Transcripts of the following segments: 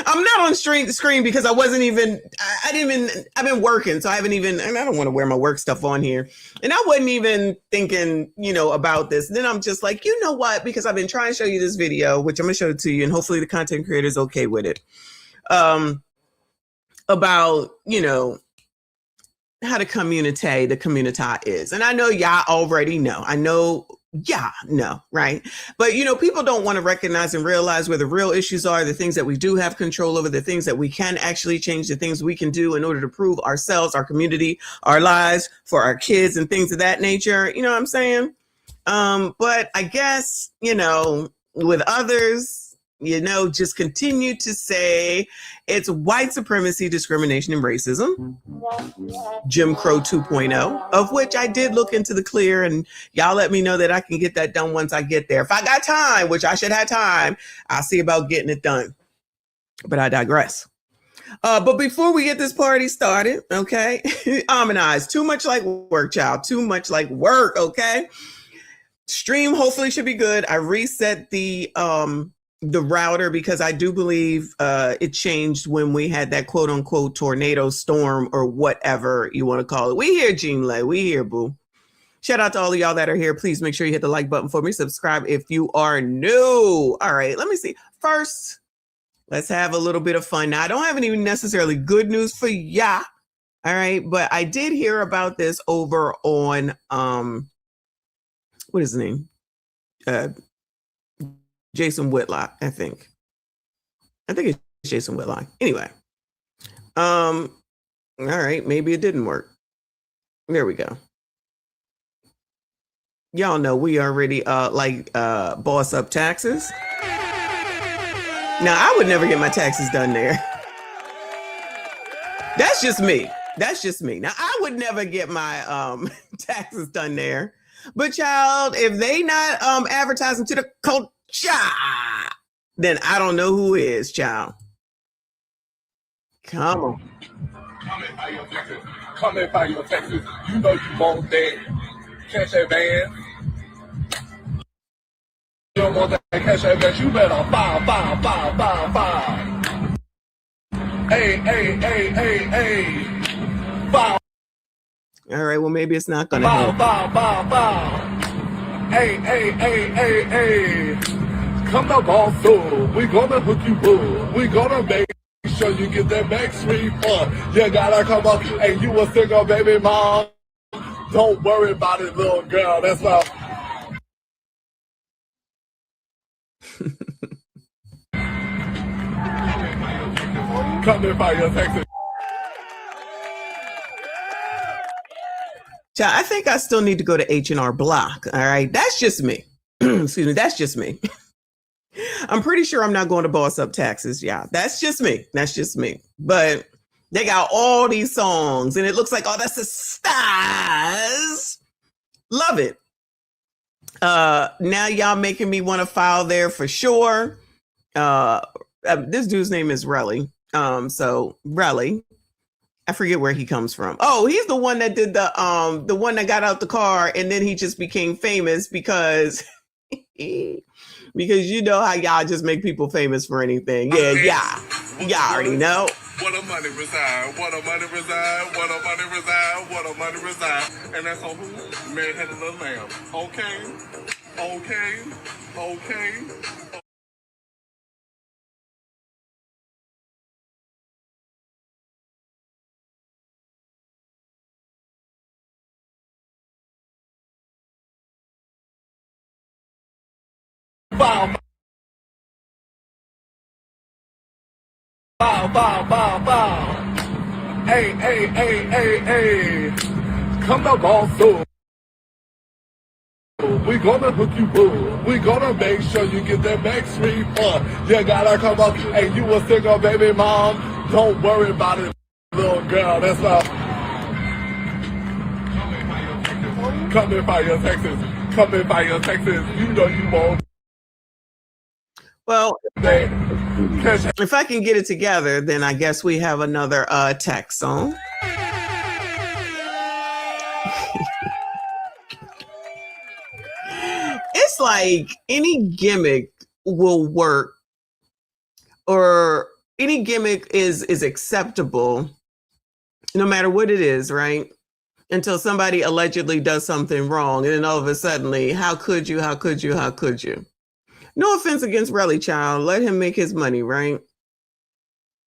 I'm not on screen because I wasn't even, I didn't even, I've been working. So I haven't even, and I don't want to wear my work stuff on here. And I wasn't even thinking, about this. And then I'm just like, you know what? Because I've been trying to show you this video, which I'm going to show it to you. And hopefully the content creator is okay with it. About, how the community is. And I know y'all already know. I know, right? But, people don't want to recognize and realize where the real issues are, the things that we do have control over, the things that we can actually change, the things we can do in order to prove ourselves, our community, our lives for our kids and things of that nature. You know what I'm saying? But I guess, with others, just continue to say it's white supremacy, discrimination, and racism. Jim Crow 2.0, of which I did look into the clear, and y'all let me know that I can get that done once I get there. If I got time, which I should have time, I'll see about getting it done. But I digress. But before we get this party started, okay, Harmonize, too much like work, child, too much like work, okay? Stream hopefully should be good. I reset the router because I do believe it changed when we had that quote unquote tornado storm or whatever you want to call it. We here, Jean Lay. We here, boo. Shout out to all of y'all that are here. Please make sure you hit the like button for me. Subscribe if you are new. All right, let me see. First, let's have a little bit of fun. Now, I don't have any necessarily good news for ya. All right, but I did hear about this over on what is his name? Jason Whitlock, I think it's Jason Whitlock. Anyway, all right, maybe it didn't work. There we go. Y'all know we already boss up taxes. Now I would never get my taxes done there. That's just me. Now I would never get my taxes done there. But child, if they not advertising to the culture, then I don't know who is, child. Come on. Come in by your Texas. You know you want that. Catch that van. You don't want that catch that van. You better fire. Hey. Fire. All right, well, maybe it's not gonna help. Fire. Hey. Come to Boston, we gonna hook you up. We gonna make sure you get that Max refund. You gotta come up, and you a single baby mom. Don't worry about it, little girl. That's all. Come in by your Texas. I think I still need to go to H&R Block. All right, that's just me. Excuse me, that's just me. I'm pretty sure I'm not going to boss up taxes. Yeah, that's just me. But they got all these songs and it looks like, oh, that's the stars. Love it. Now y'all making me want to file there for sure. This dude's name is Relly. So Relly, I forget where he comes from. Oh, he's the one that did the one that got out the car and then he just became famous because because you know how y'all just make people famous for anything. Yeah. Y'all already know. What a money reside. And that's on who? Man-headed little lamb. Okay. Bow. Hey. Come to Boston. We gonna hook you up. We gonna make sure you get that Max refund. You gotta come up, and you a single baby mom. Don't worry about it, little girl. That's all. Come in by your Texas. You know you won't. Well, if I can get it together, then I guess we have another text song. It's it's like any gimmick will work, or any gimmick is acceptable no matter what it is, right? Until somebody allegedly does something wrong, and then all of a sudden, how could you? No offense against Relly Child, let him make his money, right?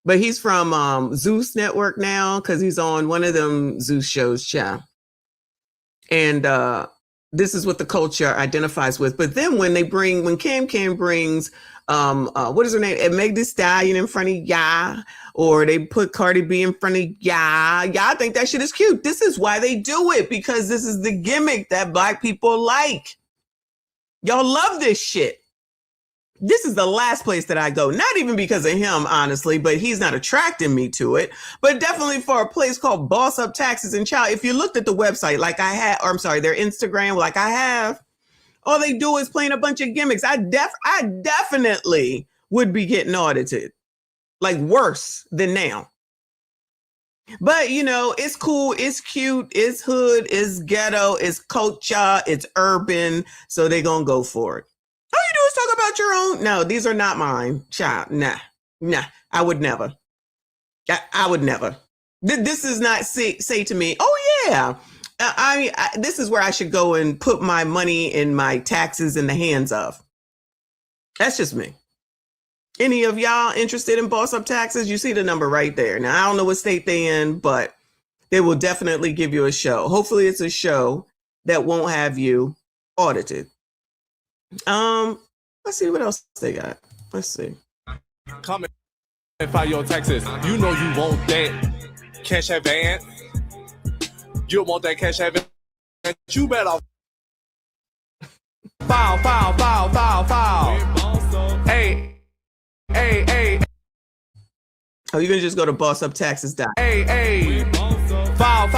But he's from Zeus Network now because he's on one of them Zeus shows, child. And this is what the culture identifies with. But then when Cam brings what is her name? Meg Thee Stallion in front of y'all, or they put Cardi B in front of y'all think that shit is cute. This is why they do it, because this is the gimmick that Black people like. Y'all love this shit. This is the last place that I go, not even because of him, honestly, but he's not attracting me to it, but definitely for a place called Boss Up Taxes. And child, if you looked at the website like I had, or I'm sorry, their Instagram like I have, all they do is playing a bunch of gimmicks. I definitely would be getting audited, like worse than now. But, you know, it's cool, it's cute, it's hood, it's ghetto, it's culture, it's urban, so they're going to go for it. All you do is talk about your own. No, these are not mine, child. Nah, I would never. I would never. This is not say to me, oh yeah, this is where I should go and put my money and my taxes in the hands of. That's just me. Any of y'all interested in Boss Up Taxes? You see the number right there. Now, I don't know what state they in, but they will definitely give you a show. Hopefully it's a show that won't have you audited. Let's see what else they got. Let's see. Come and file your taxes. You know you want that cash advance. You want that cash advance. You better file. Hey. Oh, you can just go to bossuptaxes. Hey. File.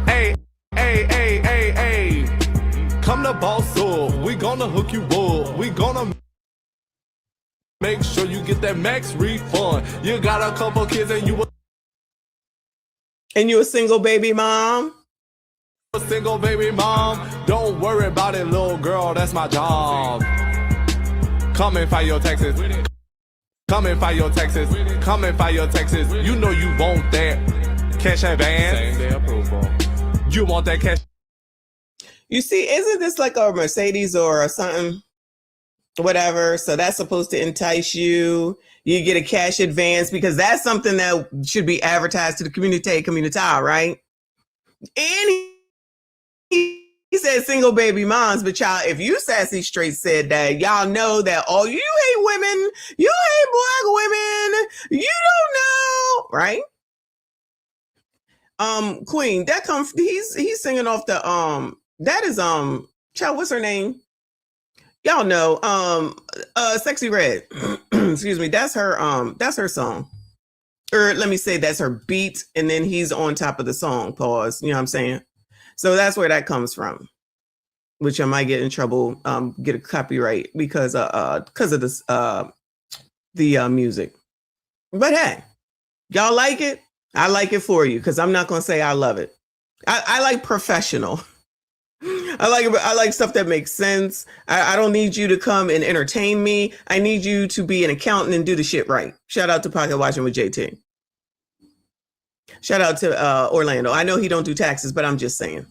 Hey. Come to Boss Up. We gonna hook you up. We gonna make sure you get that max refund. You got a couple kids and you a single baby mom? A single baby mom. Don't worry about it, little girl. That's my job. Come and file your taxes. Come and file your taxes. You know you want that cash advance. Same day approval. You want that cash. You see, isn't this like a Mercedes or something? Whatever. So that's supposed to entice you. You get a cash advance because that's something that should be advertised to the community, right? And he said single baby moms, but y'all, if you sassy straight said that, y'all know that, oh, you hate women, you hate Black women, you don't know, right? Queen, that comes, he's singing off the, that is, child, what's her name? Y'all know, Sexy Red. Excuse me. That's her song. Or let me say that's her beat. And then he's on top of the song. Pause. You know what I'm saying? So that's where that comes from, which I might get in trouble, get a copyright because of this, the music. But hey, y'all like it? I like it for you because I'm not going to say I love it. I like professional. I like stuff that makes sense. I don't need you to come and entertain me. I need you to be an accountant and do the shit right. Shout out to Pocket Watching with JT. Shout out to Orlando. I know he don't do taxes, but I'm just saying.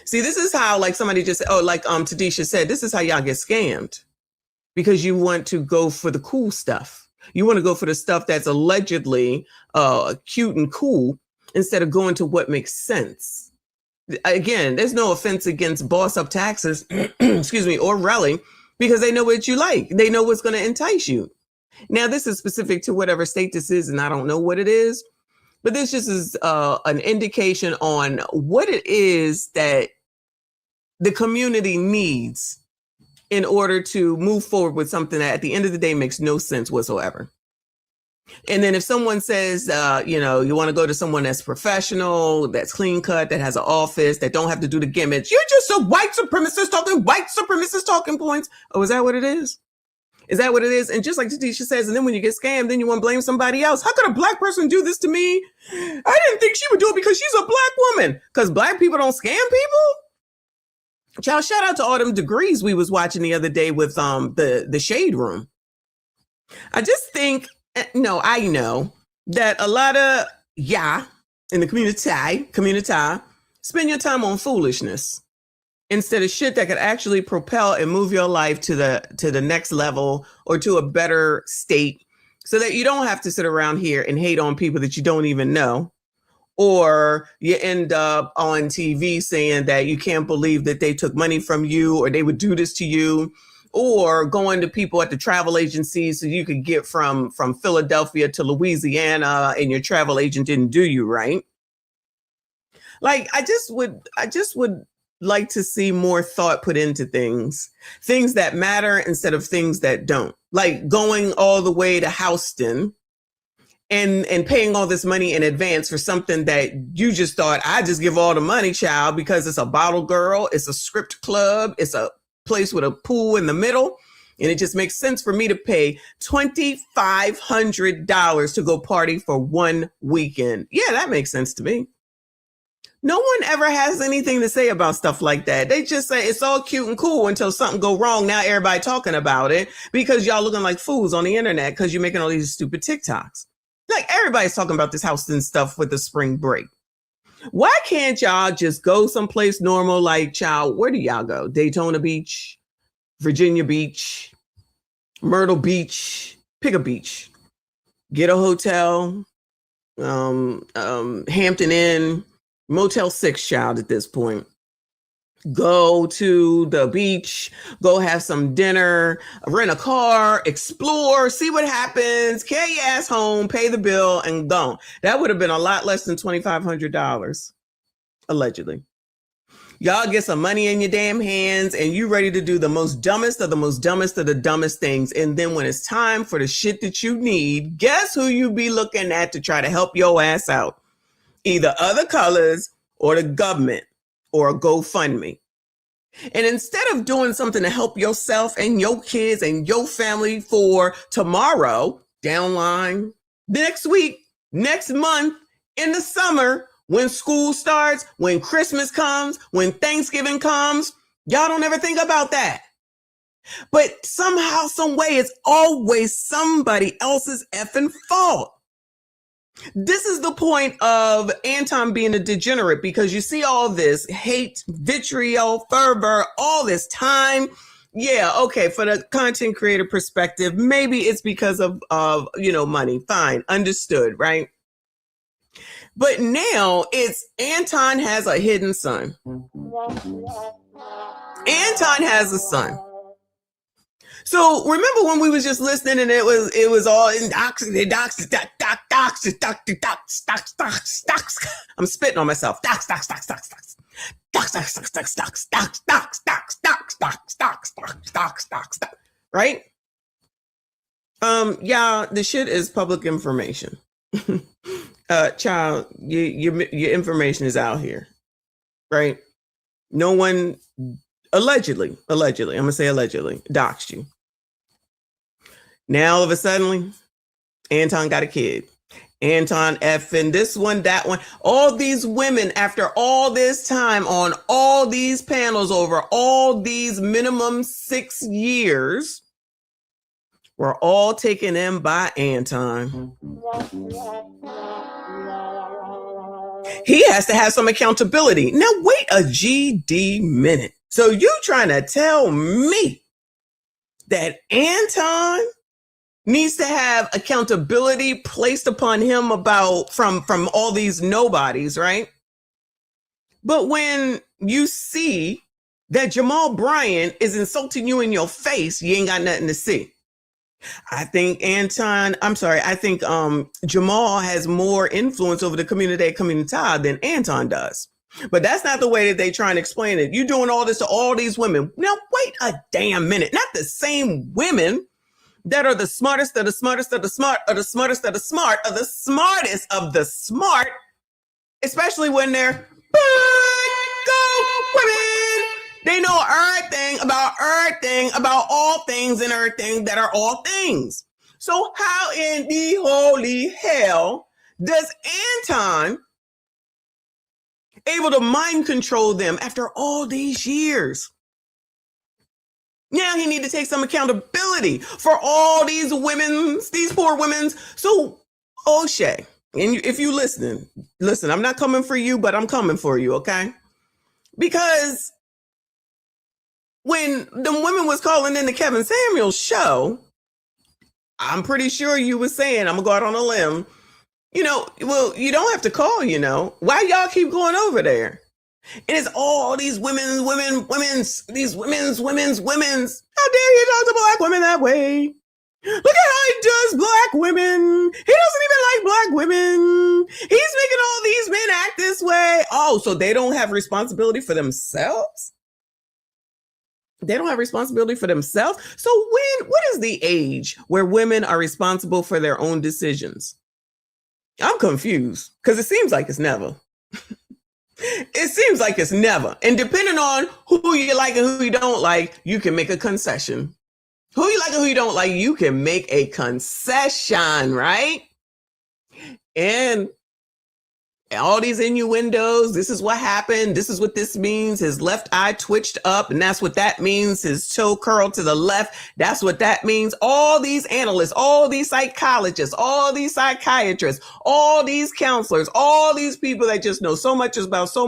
See, this is how, like somebody just, Tadisha said, this is how y'all get scammed. Because you want to go for the cool stuff. You want to go for the stuff that's allegedly cute and cool instead of going to what makes sense. Again, there's no offense against Boss Up Taxes, excuse me, or Relly, because they know what you like. They know what's going to entice you. Now, this is specific to whatever state this is, and I don't know what it is, but this just is an indication on what it is that the community needs in order to move forward with something that at the end of the day makes no sense whatsoever. And then if someone says, you want to go to someone that's professional, that's clean cut, that has an office, that don't have to do the gimmicks, you're just a white supremacist talking points. Oh, is that what it is? Is that what it is? And just like Tatisha says, and then when you get scammed, then you want to blame somebody else. How could a Black person do this to me? I didn't think she would do it because she's a Black woman. Because Black people don't scam people? Child, shout out to all them degrees we was watching the other day with the Shade Room. I just think, no, I know that a lot of in the community spend your time on foolishness instead of shit that could actually propel and move your life to the next level or to a better state, so that you don't have to sit around here and hate on people that you don't even know, or you end up on TV saying that you can't believe that they took money from you or they would do this to you, or going to people at the travel agencies so you could get from Philadelphia to Louisiana and your travel agent didn't do you right. Like, I just would like to see more thought put into things that matter instead of things that don't. Like going all the way to Houston and paying all this money in advance for something that you just thought, I just give all the money, child, because it's a bottle girl, it's a script club, it's a place with a pool in the middle, and it just makes sense for me to pay $2,500 to go party for one weekend. Yeah, that makes sense to me. No one ever has anything to say about stuff like that. They just say it's all cute and cool until something go wrong. Now everybody talking about it because y'all looking like fools on the internet because you're making all these stupid TikToks. Like, everybody's talking about this Houston stuff with the spring break. Why can't y'all just go someplace normal? Like, child, where do y'all go? Daytona Beach, Virginia Beach, Myrtle Beach. Pick a beach. Get a hotel, Hampton Inn, Motel 6, child, at this point. Go to the beach, go have some dinner, rent a car, explore, see what happens, carry your ass home, pay the bill, and go. That would have been a lot less than $2,500, allegedly. Y'all get some money in your damn hands and you ready to do the most dumbest of the most dumbest of the dumbest things. And then when it's time for the shit that you need, guess who you be looking at to try to help your ass out? Either other colors or the government or a GoFundMe. And instead of doing something to help yourself and your kids and your family for tomorrow, downline, next week, next month, in the summer, when school starts, when Christmas comes, when Thanksgiving comes, y'all don't ever think about that. But somehow, some way, it's always somebody else's effing fault. This is the point of Anton being a degenerate, because you see all this hate, vitriol, fervor, all this time. Yeah, okay, for the content creator perspective, maybe it's because of money. Fine, understood, right? But now it's Anton has a hidden son. Anton has a son. So remember when we was just listening and it was all in docs. I'm spitting on myself. Docs. Right? Yeah, the shit is public information. Child, your information is out here, right? No one allegedly, I'm gonna say allegedly, doxed you. Now all of a sudden, Anton got a kid. Anton effing this one, that one. All these women, after all this time on all these panels over all these minimum 6 years, were all taken in by Anton. He has to have some accountability. Now, wait a GD minute. So you trying to tell me that Anton needs to have accountability placed upon him from all these nobodies, right? But when you see that Jamal Bryant is insulting you in your face, you ain't got nothing to see. I think Jamal has more influence over the community than Anton does. But that's not the way that they try and explain it. You're doing all this to all these women. Now, wait a damn minute. Not the same women that are the smartest of the smartest of the smart, or the smartest of the smart, or the smartest of the smart, especially when they're go women. They know everything about all things and everything that are all things. So how in the holy hell does Anton able to mind control them after all these years. Now he need to take some accountability for all these poor women's. So, O'Shea, and if you listen, I'm not coming for you, but I'm coming for you, okay? Because when the women was calling in the Kevin Samuels show, I'm pretty sure you was saying, I'm gonna go out on a limb, well, you don't have to call, Why y'all keep going over there? And it's all these women's. How dare you talk to black women that way? Look at how he does black women. He doesn't even like black women. He's making all these men act this way. Oh, so they don't have responsibility for themselves? They don't have responsibility for themselves? So what is the age where women are responsible for their own decisions? I'm confused because it seems like it's never. It seems like it's never. And depending on who you like and who you don't like, you can make a concession. Who you like and who you don't like, you can make a concession, right? And all these innuendos, this is what happened, this is what this means, his left eye twitched up, and that's what that means, his toe curled to the left, that's what that means. All these analysts, all these psychologists, all these psychiatrists, all these counselors, all these people that just know so much about so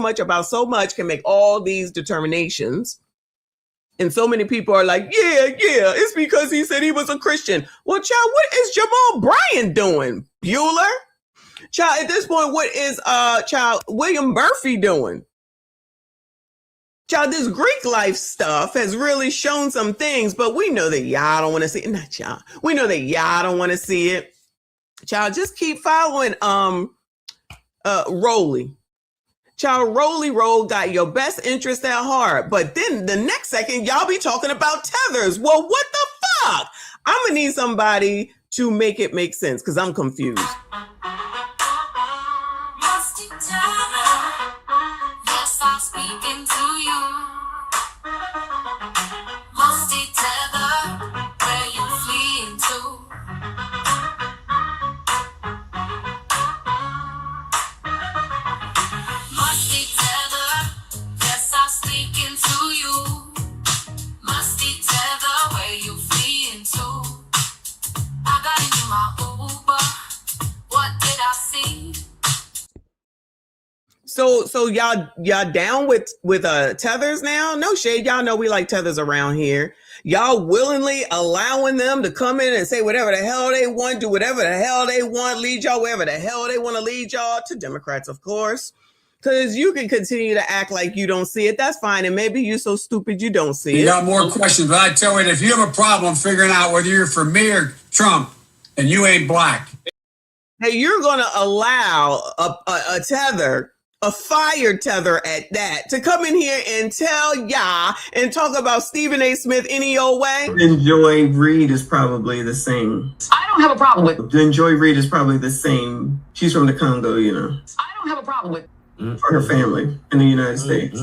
much can make all these determinations. And so many people are like, yeah, it's because he said he was a Christian. Well, child, what is Jamal Bryant doing? Bueller? Child, at this point, what is William Murphy doing? Child, this Greek life stuff has really shown some things, but we know that y'all don't want to see it. Not y'all. We know that y'all don't want to see it. Child, just keep following Rolly. Child, Rolly Roll got your best interest at heart, but then the next second, y'all be talking about tethers. Well, what the fuck? I'm gonna need somebody to make it make sense because I'm confused. Yes, I'm speaking to you. Musty tether, where you fleeing to? Musty tether, yes, I'm speaking to you. Musty tether, where you fleeing to? I got into my Uber. What did I see? So y'all down with tethers now? No shade, y'all know we like tethers around here. Y'all willingly allowing them to come in and say whatever the hell they want, do whatever the hell they want, lead y'all wherever the hell they want to lead y'all, to Democrats, of course. Because you can continue to act like you don't see it. That's fine. And maybe you're so stupid you don't see it. You got more questions, but I tell you, if you have a problem figuring out whether you're for me or Trump, and you ain't black. Hey, you're going to allow a tether, a fire tether at that, to come in here and tell y'all and talk about Stephen A. Smith any old way? Joy Reid is probably the same. I don't have a problem with. Joy Reid is probably the same. She's from the Congo, I don't have a problem with. for her family in the United States.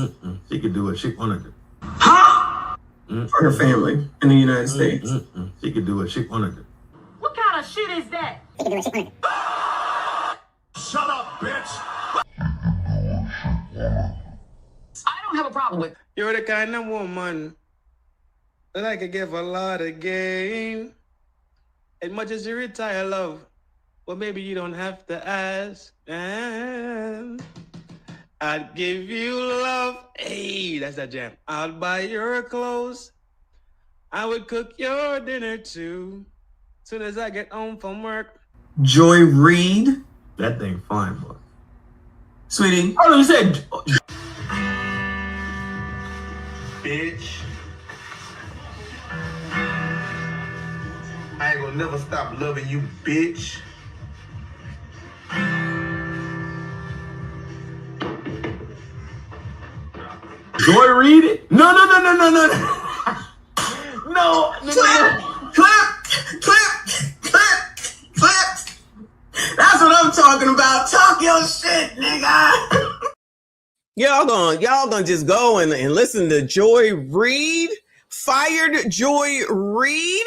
She could do what she wanted to. Huh? For her family in the United States. She could do what she wanted to. What kind of shit is that? Shut up, bitch. I don't have a problem with. You're the kind of woman that I could give a lot of game. As much as you retire, love, well, maybe you don't have to ask. And I'd give you love. Hey, that's that jam. I'll buy your clothes. I would cook your dinner too. Soon as I get home from work. Joy Reid. That thing fine, boy. Sweetie. Oh, you said. Bitch. I ain't gonna never stop loving you, bitch. Joy Reid? No. No. Clap. That's what I'm talking about. Talk your shit, nigga. Y'all gonna just go and listen to Joy Reid? Fired Joy Reid?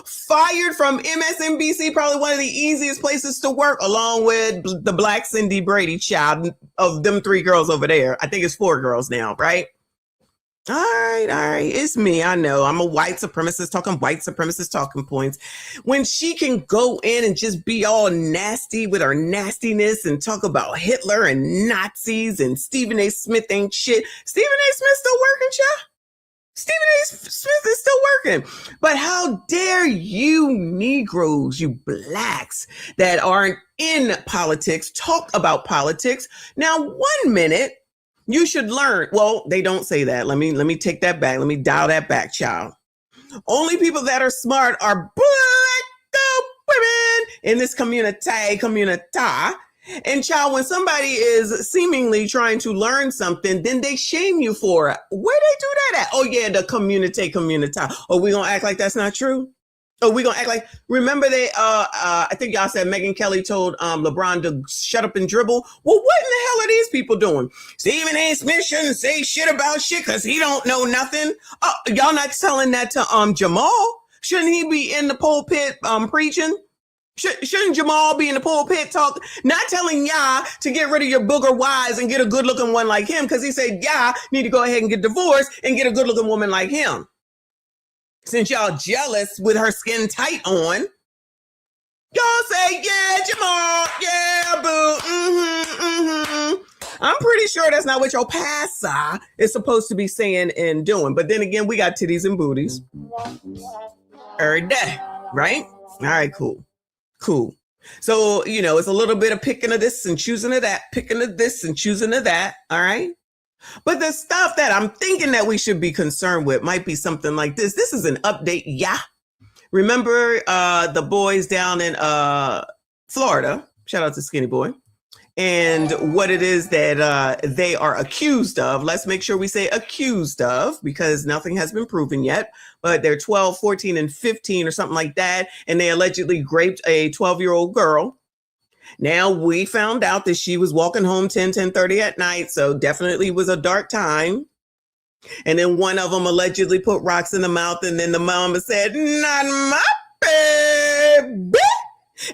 Fired from MSNBC, probably one of the easiest places to work, along with the Black Cindy Brady child of them 3 girls over there. I think it's 4 girls now, right? All right. It's me. I know. I'm a white supremacist talking points. When she can go in and just be all nasty with her nastiness and talk about Hitler and Nazis and Stephen A. Smith ain't shit. Stephen A. Smith still working, child? Stephen A. Smith is still working. But how dare you Negroes, you blacks that aren't in politics, talk about politics. Now, 1 minute, you should learn. Well, they don't say that. Let me take that back. Let me dial that back, child. Only people that are smart are black women in this community. And child, when somebody is seemingly trying to learn something, then they shame you for it. Where they do that at? Oh yeah, the community. Oh, we gonna act like that's not true? Oh, we gonna act like, remember they, I think y'all said Megyn Kelly told LeBron to shut up and dribble. Well, what in the hell are these people doing? Stephen A. Smith shouldn't say shit about shit because he don't know nothing. Oh, y'all not telling that to Jamal? Shouldn't he be in the pulpit preaching? Shouldn't Jamal be in the pulpit not telling y'all to get rid of your booger wives and get a good looking one like him? Because he said y'all need to go ahead and get divorced and get a good looking woman like him. Since y'all jealous with her skin tight on, y'all say, yeah, Jamal, yeah, boo, I'm pretty sure that's not what your pastor is supposed to be saying and doing. But then again, we got titties and booties every day, right? All right, cool. So, it's a little bit of picking of this and choosing of that, picking of this and choosing of that, all right? But the stuff that I'm thinking that we should be concerned with might be something like this. This is an update, yeah. Remember the boys down in Florida, shout out to Skinny Boy, and what it is that they are accused of. Let's make sure we say accused of, because nothing has been proven yet, but they're 12, 14, and 15 or something like that, and they allegedly raped a 12-year-old girl. Now, we found out that she was walking home 10:30 at night, so definitely was a dark time. And then one of them allegedly put rocks in the mouth, and then the mama said, not my baby.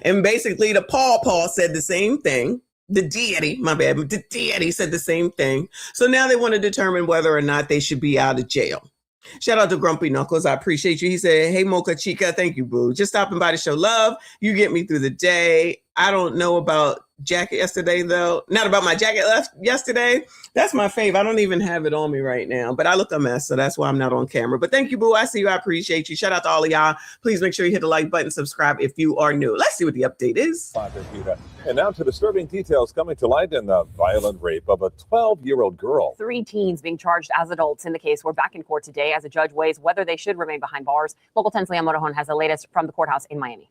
And basically, the Paw said the same thing. The deity said the same thing. So now they want to determine whether or not they should be out of jail. Shout out to Grumpy Knuckles. I appreciate you. He said, hey, Mocha Chica. Thank you, boo. Just stopping by to show love. You get me through the day. I don't know about jacket yesterday, though. Not about my jacket left yesterday. That's my fave. I don't even have it on me right now, but I look a mess, so that's why I'm not on camera. But thank you, boo. I see you. I appreciate you. Shout out to all of y'all. Please make sure you hit the like button, subscribe if you are new. Let's see what the update is. And now to disturbing details coming to light in the violent rape of a 12-year-old girl. 3 teens being charged as adults in the case were back in court today as a judge weighs whether they should remain behind bars. Local 10's Leah Motorhome has the latest from the courthouse in Miami.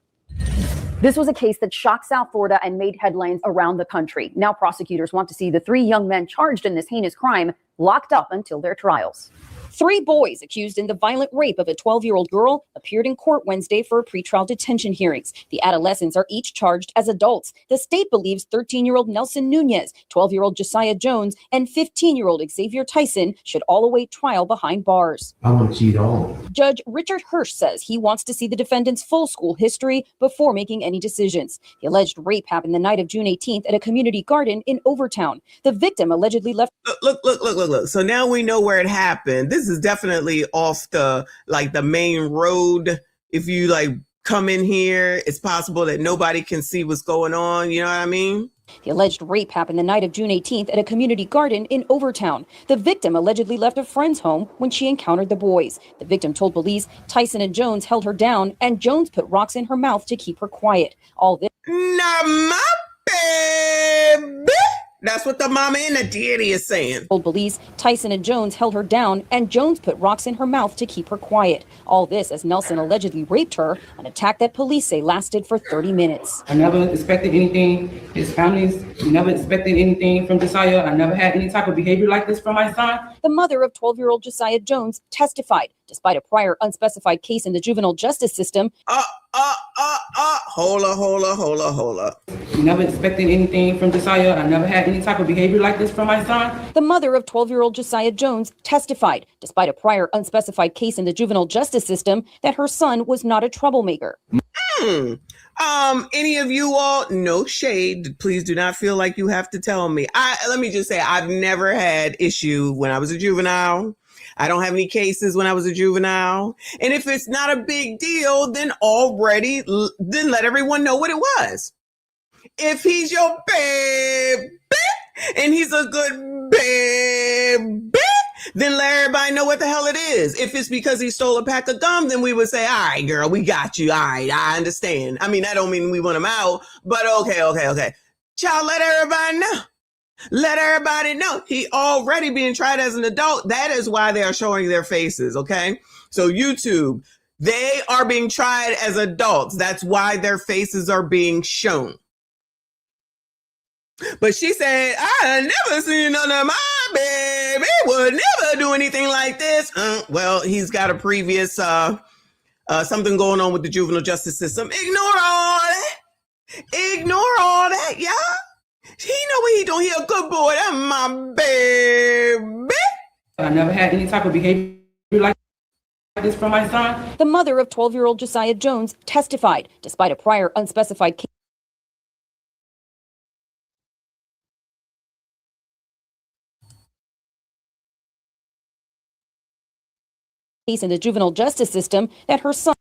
This was a case that shocked South Florida and made headlines around the country. Now prosecutors want to see the 3 young men charged in this heinous crime locked up until their trials. 3 boys accused in the violent rape of a 12-year-old girl appeared in court Wednesday for pretrial detention hearings. The adolescents are each charged as adults. The state believes 13-year-old Nelson Nunez, 12-year-old Josiah Jones, and 15-year-old Xavier Tyson should all await trial behind bars. I want to cheat all. Judge Richard Hirsch says he wants to see the defendant's full school history before making any decisions. The alleged rape happened the night of June 18th at a community garden in Overtown. The victim allegedly left. Look. So now we know where it happened. This is definitely off the main road. If you come in here, it's possible that nobody can see what's going on. You know what I mean? The alleged rape happened the night of June 18th at a community garden in Overtown. The victim allegedly left a friend's home when she encountered the boys. The victim told police Tyson and Jones held her down and Jones put rocks in her mouth to keep her quiet. All this. Not my baby. That's what the mama and the daddy is saying. Told police Tyson and Jones held her down and Jones put rocks in her mouth to keep her quiet. All this as Nelson allegedly raped her, an attack that police say lasted for 30 minutes. I never expected anything. His families never expected anything from Josiah. I never had any type of behavior like this from my son. The mother of 12-year-old Josiah Jones testified. Despite a prior unspecified case in the juvenile justice system. Hold up. Never expected anything from Josiah. I never had any type of behavior like this from my son. The mother of 12-year-old Josiah Jones testified, despite a prior unspecified case in the juvenile justice system, that her son was not a troublemaker. Any of you all, no shade. Please do not feel like you have to tell me. Let me just say, I've never had issue when I was a juvenile. I don't have any cases when I was a juvenile. And if it's not a big deal, then let everyone know what it was. If he's your baby and he's a good baby, then let everybody know what the hell it is. If it's because he stole a pack of gum, then we would say, all right, girl, we got you. All right, I understand. I mean, that don't mean we want him out, but okay. Child, let everybody know. Let everybody know he already being tried as an adult. That is why they are showing their faces. Okay. So YouTube, they are being tried as adults. That's why their faces are being shown. But she said, I never seen none of my baby would never do anything like this. Well, he's got a previous, something going on with the juvenile justice system. Ignore all that, y'all. He know what he doing. He a good boy. That's my baby. I never had any type of behavior like this from my son. The mother of 12-year-old Josiah Jones testified, despite a prior unspecified case in the juvenile justice system, that her son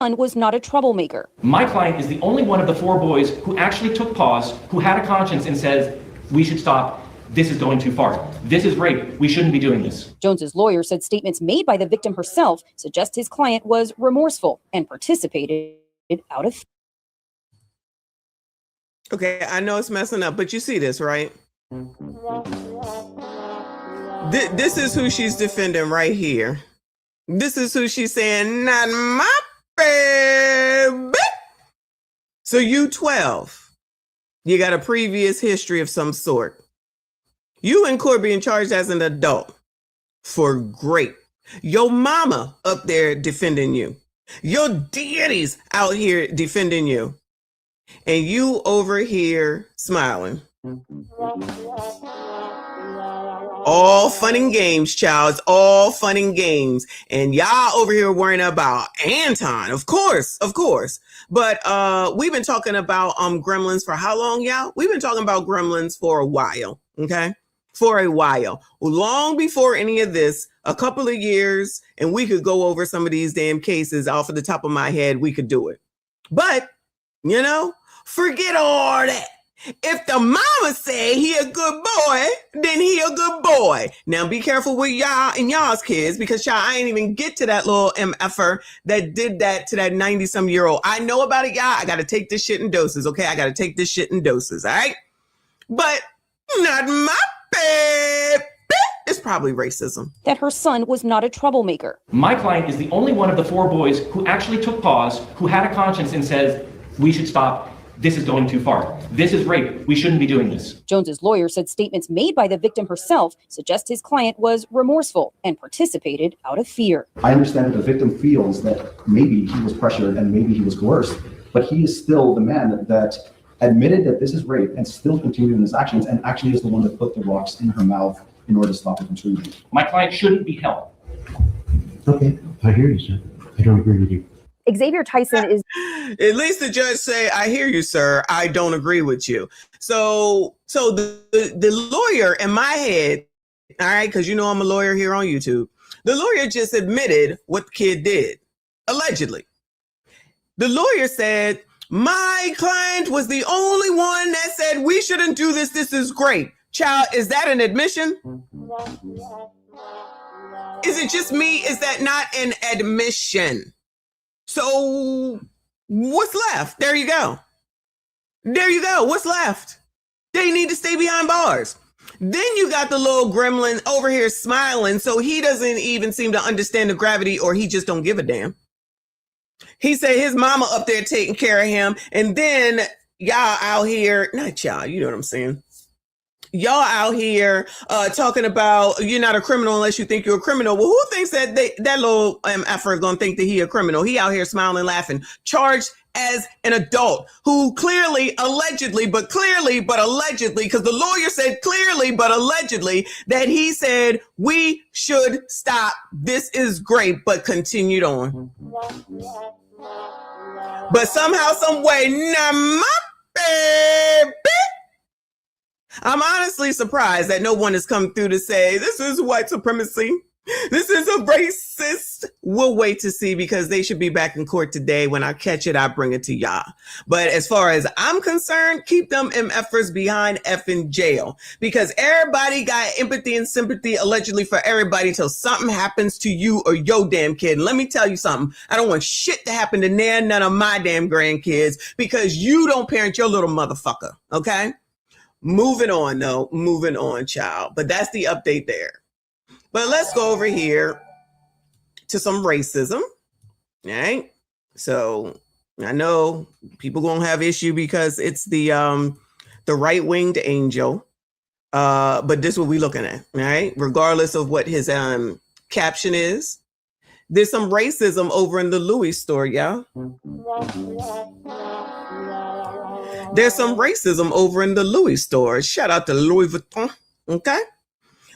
was not a troublemaker. My client is the only one of the 4 boys who actually took pause, who had a conscience and says, we should stop. This is going too far. This is rape. We shouldn't be doing this. Jones's lawyer said statements made by the victim herself suggest his client was remorseful and participated out of. Okay, I know it's messing up, but you see this, right? This is who she's defending right here. This is who she's saying, not my baby. So you 12, you got a previous history of some sort. You in court being charged as an adult for rape. Your mama up there defending you. Your daddy's out here defending you. And you over here smiling. All fun and games, child. It's all fun and games. And y'all over here worrying about Anton. Of course. But we've been talking about gremlins for how long, y'all? We've been talking about gremlins for a while. Okay? For a while. Long before any of this, a couple of years, and we could go over some of these damn cases off of the top of my head. We could do it. But, forget all that. If the mama say he a good boy, then he a good boy. Now be careful with y'all and y'all's kids, because y'all, I ain't even get to that little MFer that did that to that 90-some-year-old. I know about it, y'all. I got to take this shit in doses, okay? I got to take this shit in doses, all right? But not my baby. It's probably racism. That her son was not a troublemaker. My client is the only one of the 4 boys who actually took pause, who had a conscience and says, we should stop. This is going too far. This is rape. We shouldn't be doing this. Jones's lawyer said statements made by the victim herself suggest his client was remorseful and participated out of fear. I understand that the victim feels that maybe he was pressured and maybe he was coerced, but he is still the man that admitted that this is rape and still continued in his actions, and actually is the one that put the rocks in her mouth in order to stop it from screaming. My client shouldn't be held. Okay, I hear you, sir. I don't agree with you. Xavier Tyson is. At least the judge say, I hear you, sir. I don't agree with you. So the lawyer in my head, all right, because I'm a lawyer here on YouTube. The lawyer just admitted what the kid did, allegedly. The lawyer said, my client was the only one that said we shouldn't do this. This is great. Child, is that an admission? Is it just me? Is that not an admission? So what's left? There you go. What's left? They need to stay behind bars. Then you got the little gremlin over here smiling, so he doesn't even seem to understand the gravity, or he just don't give a damn. He said his mama up there taking care of him, and then y'all out here, not y'all, you know what I'm saying? Y'all out here talking about you're not a criminal unless you think you're a criminal. Well, who thinks that that little effer gonna think that he a criminal? He out here smiling and laughing, charged as an adult who clearly, allegedly, because the lawyer said clearly, but allegedly, that he said we should stop. This is great, but continued on. But somehow, some way, nah, my baby. I'm honestly surprised that no one has come through to say this is white supremacy. This is a racist. We'll wait to see, because they should be back in court today. When I catch it, I bring it to y'all. But as far as I'm concerned, keep them MFers behind effing jail, because everybody got empathy and sympathy allegedly for everybody till something happens to you or your damn kid. And let me tell you something. I don't want shit to happen to none of my damn grandkids because you don't parent your little motherfucker. Okay? Moving on, though. Moving on, child. But that's the update there. But let's go over here to some racism. All right. So I know people gonna have issue because it's the right-winged angel. But this is what we looking at, all right? Regardless of what his caption is. There's some racism over in the Louis store, y'all. There's some racism over in the Louis store. Shout out to Louis Vuitton. Okay.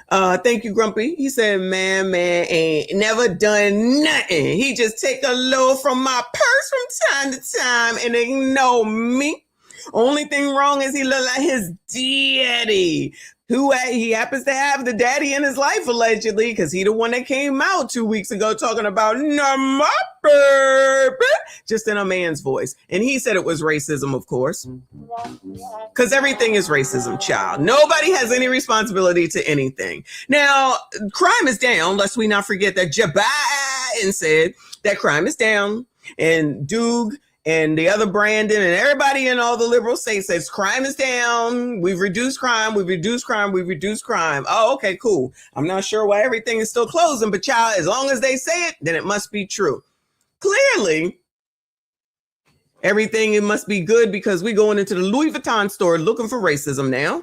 Thank you, Grumpy. He said, man ain't never done nothing. He just take a load from my purse from time to time and ignore me. Only thing wrong is he look like his daddy, who he happens to have the daddy in his life, allegedly, because he the one that came out 2 weeks ago talking about my baby, just in a man's voice. And he said it was racism, of course, because everything is racism, child. Nobody has any responsibility to anything. Now, crime is down, lest we not forget that Joe Biden said that crime is down, and Doug and the other Brandon and everybody in all the liberal states says crime is down. We've reduced crime. We've reduced crime. We've reduced crime. Oh, okay, cool. I'm not sure why everything is still closing, but child, as long as they say it, then it must be true. Clearly, everything, it must be good, because we going into the Louis Vuitton store looking for racism now.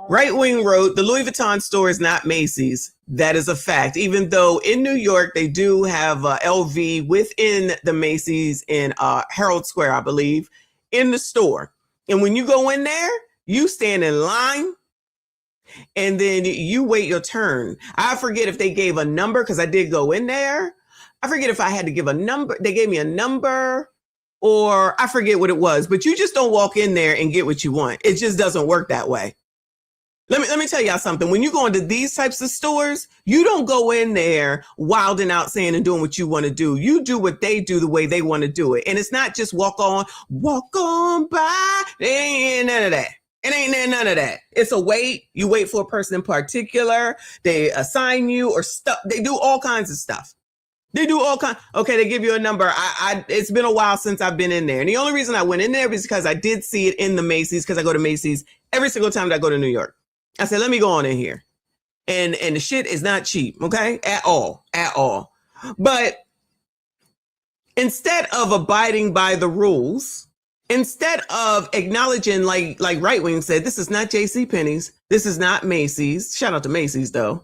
Right Wing wrote, the Louis Vuitton store is not Macy's. That is a fact. Even though in New York, they do have LV within the Macy's in Herald Square, I believe, in the store. And when you go in there, you stand in line and then you wait your turn. I forget if they gave a number, because I did go in there. I forget if I had to give a number. They gave me a number, or I forget what it was. But you just don't walk in there and get what you want. It just doesn't work that way. Let me tell y'all something. When you go into these types of stores, you don't go in there wilding out saying and doing what you want to do. You do what they do the way they want to do it. And it's not just walk on by. It ain't none of that. It ain't none of that. It's a wait. You wait for a person in particular. They assign you or stuff. They do all kinds of stuff. They do all kinds. Okay, they give you a number. It's been a while since I've been in there. And the only reason I went in there was because I did see it in the Macy's, because I go to Macy's every single time that I go to New York. I said, let me go on in here. And the shit is not cheap, okay? At all. But instead of abiding by the rules, instead of acknowledging, like Right Wing said, this is not JCPenney's. This is not Macy's. Shout out to Macy's, though.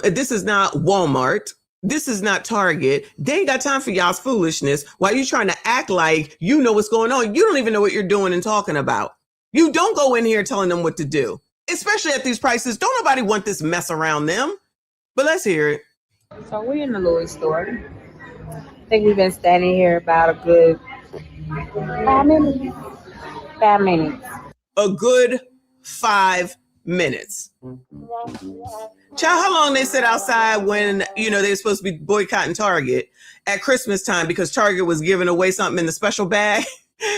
This is not Walmart. This is not Target. They ain't got time for y'all's foolishness while you trying to act like you know what's going on. You don't even know what you're doing and talking about. You don't go in here telling them what to do. Especially at these prices. Don't nobody want this mess around them. But let's hear it. So we're in the Louis store. I think we've been standing here about a good 5 minutes. 5 minutes. A good 5 minutes. Child, how long they sit outside when, they're supposed to be boycotting Target at Christmas time because Target was giving away something in the special bag?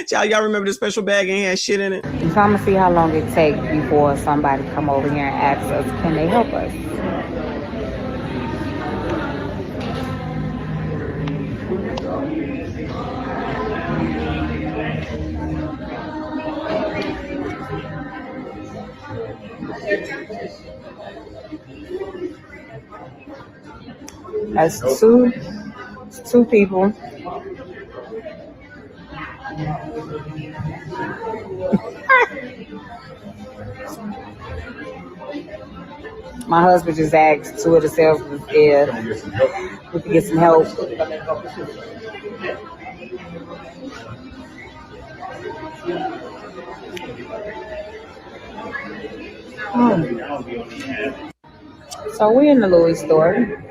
Child, y'all remember the special bag and had shit in it? So I'm gonna see how long it takes before somebody come over here and ask us, can they help us? That's two people. My husband just asked two of the salesmen if we could get some help. So we're in the Louis store.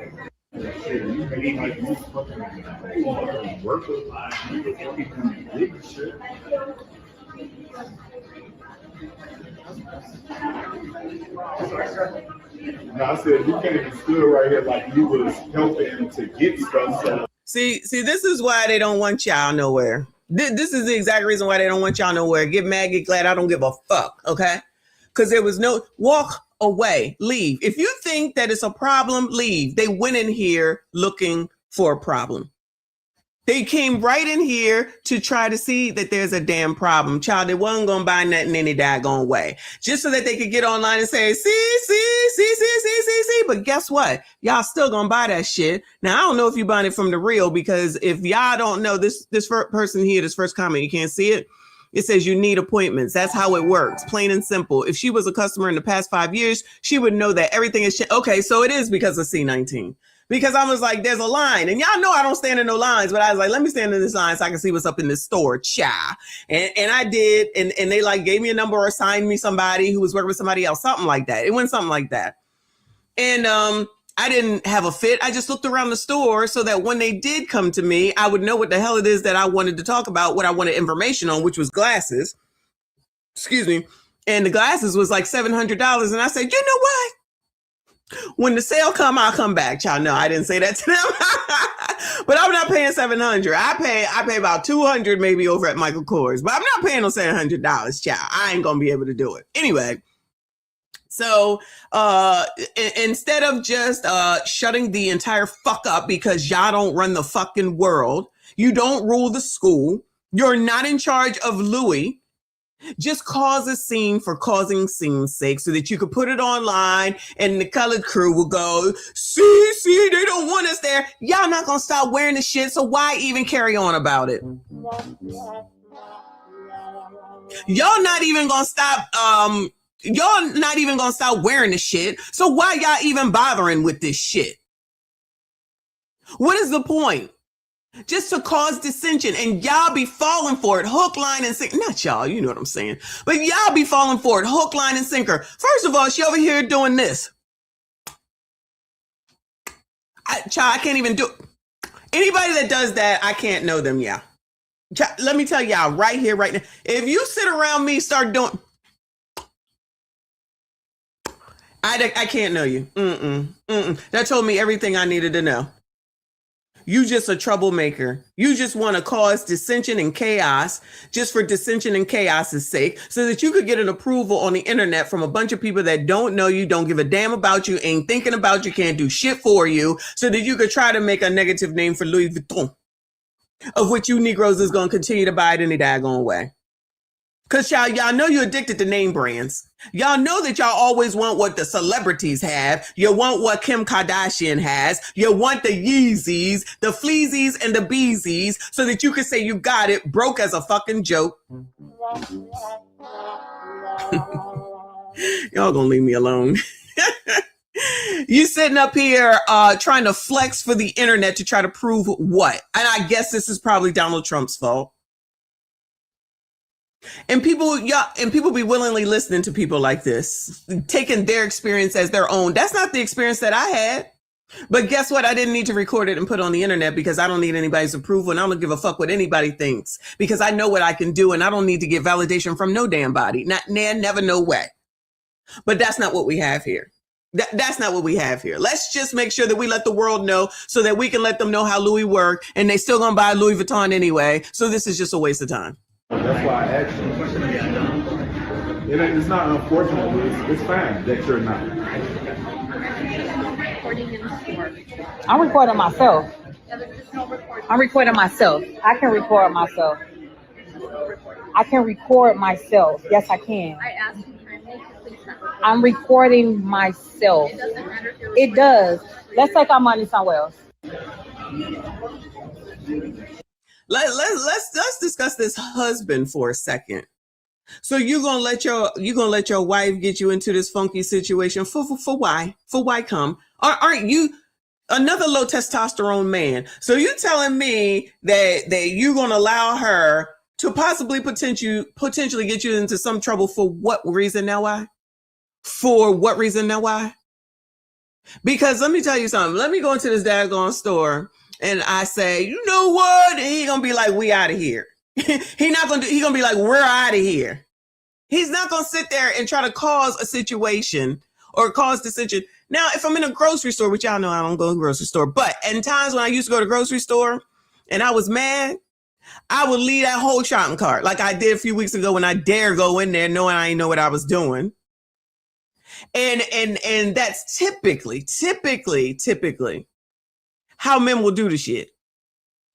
No, I said you came and stood right here like you was helping to get stuff. So. See, this is why they don't want y'all nowhere. This is the exact reason why they don't want y'all nowhere. Get mad, get glad. I don't give a fuck. Okay, because there was no walk away, leave. If you think that it's a problem, leave. They went in here looking for a problem. They came right in here to try to see that there's a damn problem. Child, they wasn't going to buy nothing any daggone way. Just so that they could get online and say, see. But guess what? Y'all still going to buy that shit. Now, I don't know if you're buying it from the real, because if y'all don't know, this person here, this first comment, you can't see it. It says you need appointments. That's how it works. Plain and simple. If she was a customer in the past 5 years, she would know that everything is shit. Okay, so it is because of C19. Because I was like, there's a line. And y'all know I don't stand in no lines, but I was like, let me stand in this line so I can see what's up in this store. And I did. And they like gave me a number or assigned me somebody who was working with somebody else, something like that. It went something like that. And I didn't have a fit. I just looked around the store so that when they did come to me, I would know what the hell it is that I wanted to talk about, what I wanted information on, which was glasses. Excuse me. And the glasses was like $700. And I said, you know what? When the sale come, I'll come back. Y'all know I didn't say that to them, but I'm not paying $700. I pay about $200 maybe over at Michael Kors, but I'm not paying no $700, child. I ain't gonna be able to do it anyway. So instead of just shutting the entire fuck up because y'all don't run the fucking world, you don't rule the school, you're not in charge of Louis. Just cause a scene for causing scene's sake so that you could put it online and the colored crew will go, see, they don't want us there. Y'all not gonna stop wearing the shit, so why even carry on about it? Y'all not even gonna stop, wearing the shit, so why y'all even bothering with this shit? What is the point? Just to cause dissension, and y'all be falling for it, hook, line, and sinker. Not y'all, you know what I'm saying. But y'all be falling for it, hook, line, and sinker. First of all, she over here doing this. I can't even do. Anybody that does that, I can't know them, yeah. Let me tell y'all right here, right now. If you sit around me, start doing. I can't know you. That told me everything I needed to know. You just a troublemaker. You just want to cause dissension and chaos just for dissension and chaos's sake so that you could get an approval on the internet from a bunch of people that don't know you, don't give a damn about you, ain't thinking about you, can't do shit for you, so that you could try to make a negative name for Louis Vuitton, of which you Negroes is going to continue to buy it any daggone way. Because y'all know you're addicted to name brands. Y'all know that y'all always want what the celebrities have. You want what Kim Kardashian has. You want the Yeezys, the Fleazies, and the Beezies so that you can say you got it, broke as a fucking joke. Y'all gonna leave me alone. You sitting up here trying to flex for the internet to try to prove what? And I guess this is probably Donald Trump's fault. And people be willingly listening to people like this, taking their experience as their own. That's not the experience that I had. But guess what? I didn't need to record it and put it on the internet because I don't need anybody's approval, and I don't give a fuck what anybody thinks because I know what I can do, and I don't need to get validation from no damn body. Never, no way. But that's not what we have here. That's not what we have here. Let's just make sure that we let the world know so that we can let them know how Louis work, and they still gonna buy Louis Vuitton anyway. So this is just a waste of time. That's why I asked you. It's not unfortunate. It's fine that you're not. I'm recording myself. I'm recording myself. I can record myself. I can record myself. Yes, I can. I'm recording myself. It does. Let's take our money somewhere else. Let's discuss this husband for a second. So you're gonna let your wife get you into this funky situation for why? For why come? Aren't you another low testosterone man? So you telling me that you're gonna allow her to possibly potentially get you into some trouble for what reason now? Why? For what reason now? Why? Because let me tell you something. Let me go into this daggone store and I say, you know what? And he gonna be like, we out of here. He gonna be like, we're out of here. He's not gonna sit there and try to cause a situation or cause dissension. Now, if I'm in a grocery store, which y'all know I don't go to the grocery store, but in times when I used to go to the grocery store and I was mad, I would leave that whole shopping cart like I did a few weeks ago when I dare go in there knowing I didn't know what I was doing. And that's typically how men will do the shit.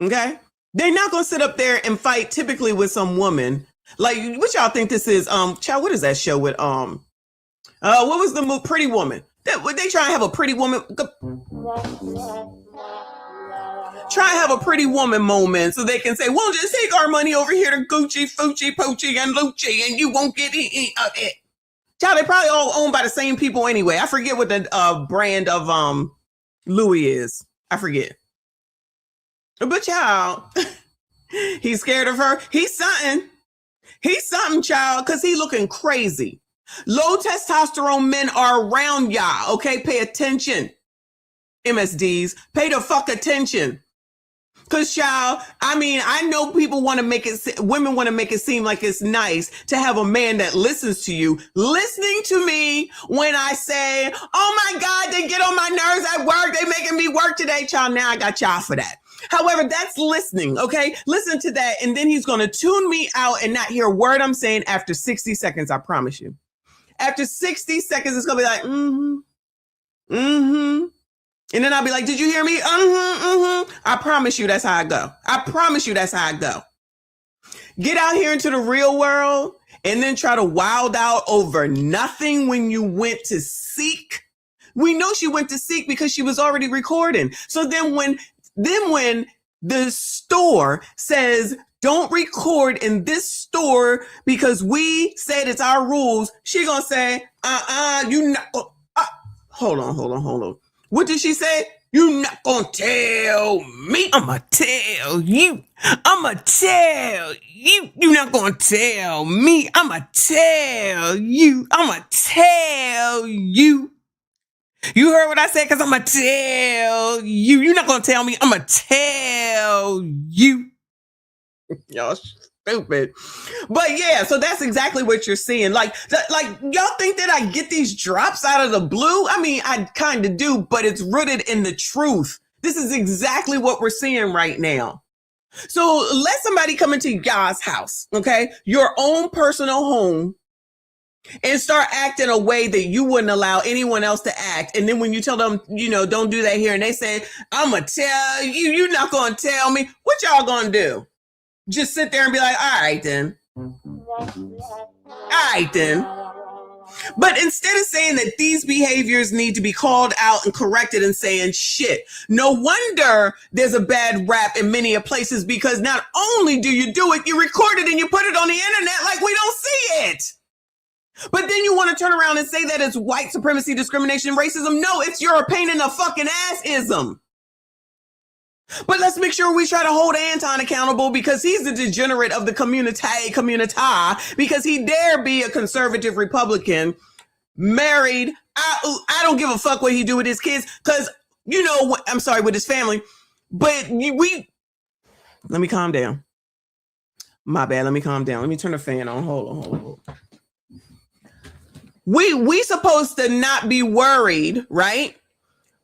Okay? They're not gonna sit up there and fight typically with some woman. Like, what y'all think this is? Child, what is that show with what was the movie Pretty Woman? They try and have a pretty woman. Try and have a pretty woman moment so they can say, "We'll just take our money over here to Gucci, Fucci, Poochie, and Lucci, and you won't get it." Child, they probably all owned by the same people anyway. I forget what the brand of Louis is. I forget. But child, he's scared of her. He's something. He's something, child, because he looking crazy. Low testosterone men are around y'all. Okay, pay attention. MSDs, pay the fuck attention. Because, child, I mean, I know women want to make it seem like it's nice to have a man that listens to you, listening to me when I say, oh my God, they get on my nerves at work. They making me work today, child. Now I got y'all for that. However, that's listening, okay? Listen to that, and then he's going to tune me out and not hear a word I'm saying after 60 seconds, I promise you. After 60 seconds, it's going to be like, And then I'll be like, did you hear me? I promise you that's how I go. I promise you that's how I go. Get out here into the real world and then try to wild out over nothing when you went to seek. We know she went to seek because she was already recording. So then when the store says, don't record in this store because we said it's our rules, she gonna say, you not. Hold on. What did she say? You not gonna tell me. I'ma tell you. I'ma tell you. You not gonna tell me. I'ma tell you. I'ma tell you. You heard what I said? Because I'm going to tell you. You're not going to tell me. I'm going to tell you. Y'all stupid. But yeah, so that's exactly what you're seeing. Like y'all think that I get these drops out of the blue? I mean, I kind of do, but it's rooted in the truth. This is exactly what we're seeing right now. So let somebody come into y'all's house, okay? Your own personal home. And start acting a way that you wouldn't allow anyone else to act. And then when you tell them, don't do that here, and they say, I'm going to tell you, you're not going to tell me, what y'all going to do? Just sit there and be like, all right then. But instead of saying that these behaviors need to be called out and corrected and saying, shit, no wonder there's a bad rap in many places, because not only do you do it, you record it and you put it on the internet like we don't see it. But then you want to turn around and say that it's white supremacy, discrimination, racism. No, it's your pain in the fucking ass-ism. But let's make sure we try to hold Anton accountable because he's the degenerate of the COMMUNITAY, because he dare be a conservative Republican, married. I don't give a fuck what he do with his kids because, I'm sorry, with his family. But let me calm down. My bad. Let me calm down. Let me turn the fan on. Hold on. We supposed to not be worried, right,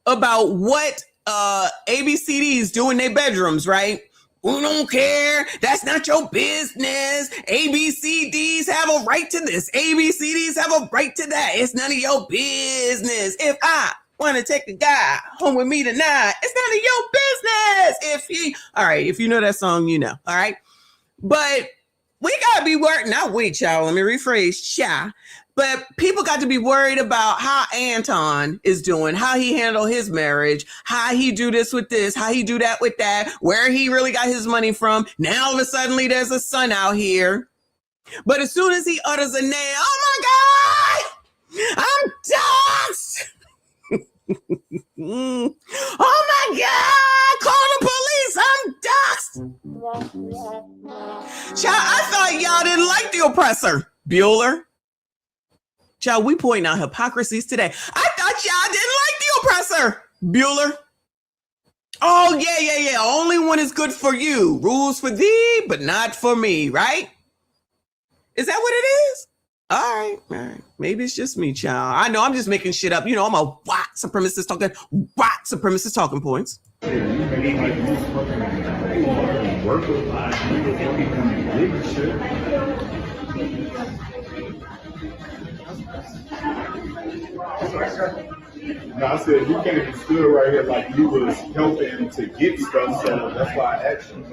about what ABCDs do in their bedrooms, right? We don't care. That's not your business. ABCDs have a right to this. ABCDs have a right to that. It's none of your business. If I want to take a guy home with me tonight, it's none of your business. All right, if you know that song, you know. All right, but we gotta be worried. Not we, child. Let me rephrase, child. But people got to be worried about how Anton is doing, how he handled his marriage, how he do this with this, how he do that with that, where he really got his money from. Now all of a sudden there's a son out here But as soon as he utters a name, oh my God, I'm doxxed. Oh my God, call the police, I'm doxxed. Child, I thought y'all didn't like the oppressor, Bueller. Child, we pointing out hypocrisies today. I thought y'all didn't like the oppressor, Bueller. Oh, yeah. Only one is good for you. Rules for thee, but not for me, right? Is that what it is? All right. Maybe it's just me, child. I know I'm just making shit up. You know, I'm a white supremacist talking points. No, I said you came and stood right here like you was helping to get stuff, so that's why I asked you.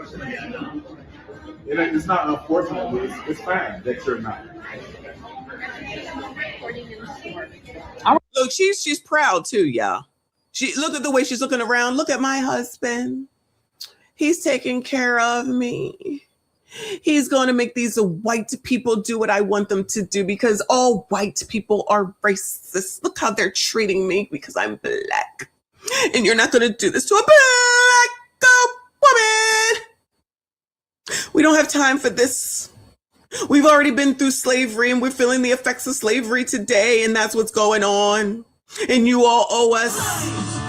It's not unfortunate, but it's fine that you're not. Look, she's proud too, y'all. Look at the way she's looking around. Look at my husband. He's taking care of me. He's going to make these white people do what I want them to do because all white people are racist. Look how they're treating me because I'm black. And you're not going to do this to a black woman. We don't have time for this. We've already been through slavery and we're feeling the effects of slavery today, and that's what's going on. And you all owe us.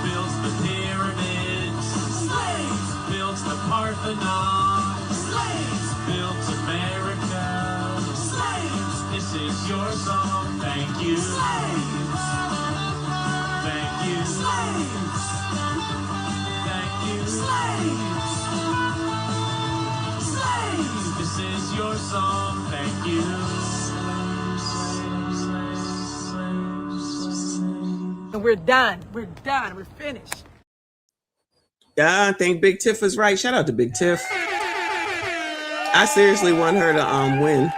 Built the pyramids. Slaves built the Parthenon. Slaves built America. Slaves, this is your song. Thank you. Slaves. Thank you. Slaves. Thank you. Slaves. Slaves, this is your song. Thank you. We're done. We're finished. Yeah, I think Big Tiff was right. Shout out to Big Tiff. I seriously want her to win.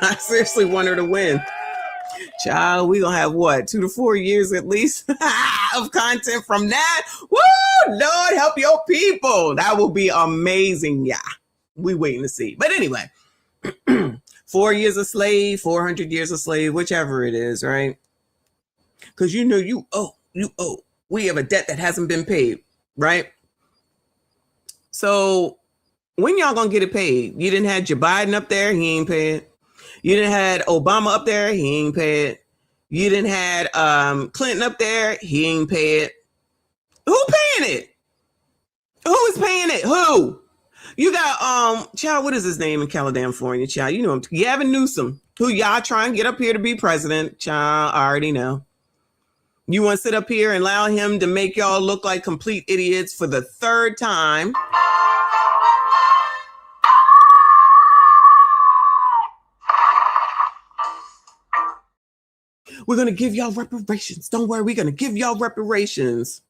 I seriously want her to win. Child, we gonna have what, 2 to 4 years at least of content from that. Woo! Lord help your people. That will be amazing. Yeah, we waiting to see. But anyway, 4 years a slave, 400 years a slave, whichever it is, right? Because you know you owe. We have a debt that hasn't been paid, right? So when y'all gonna get it paid? You didn't have Joe Biden up there, he ain't paid. You didn't had Obama up there, he ain't paid. You didn't had Clinton up there, he ain't paid. Who paying it? Who is paying it? Who? You got child, what is his name in California, child? You know him, Gavin Newsom, who y'all try and get up here to be president, child. I already know. You want to sit up here and allow him to make y'all look like complete idiots for the third time? We're going to give y'all reparations. Don't worry, we're going to give y'all reparations.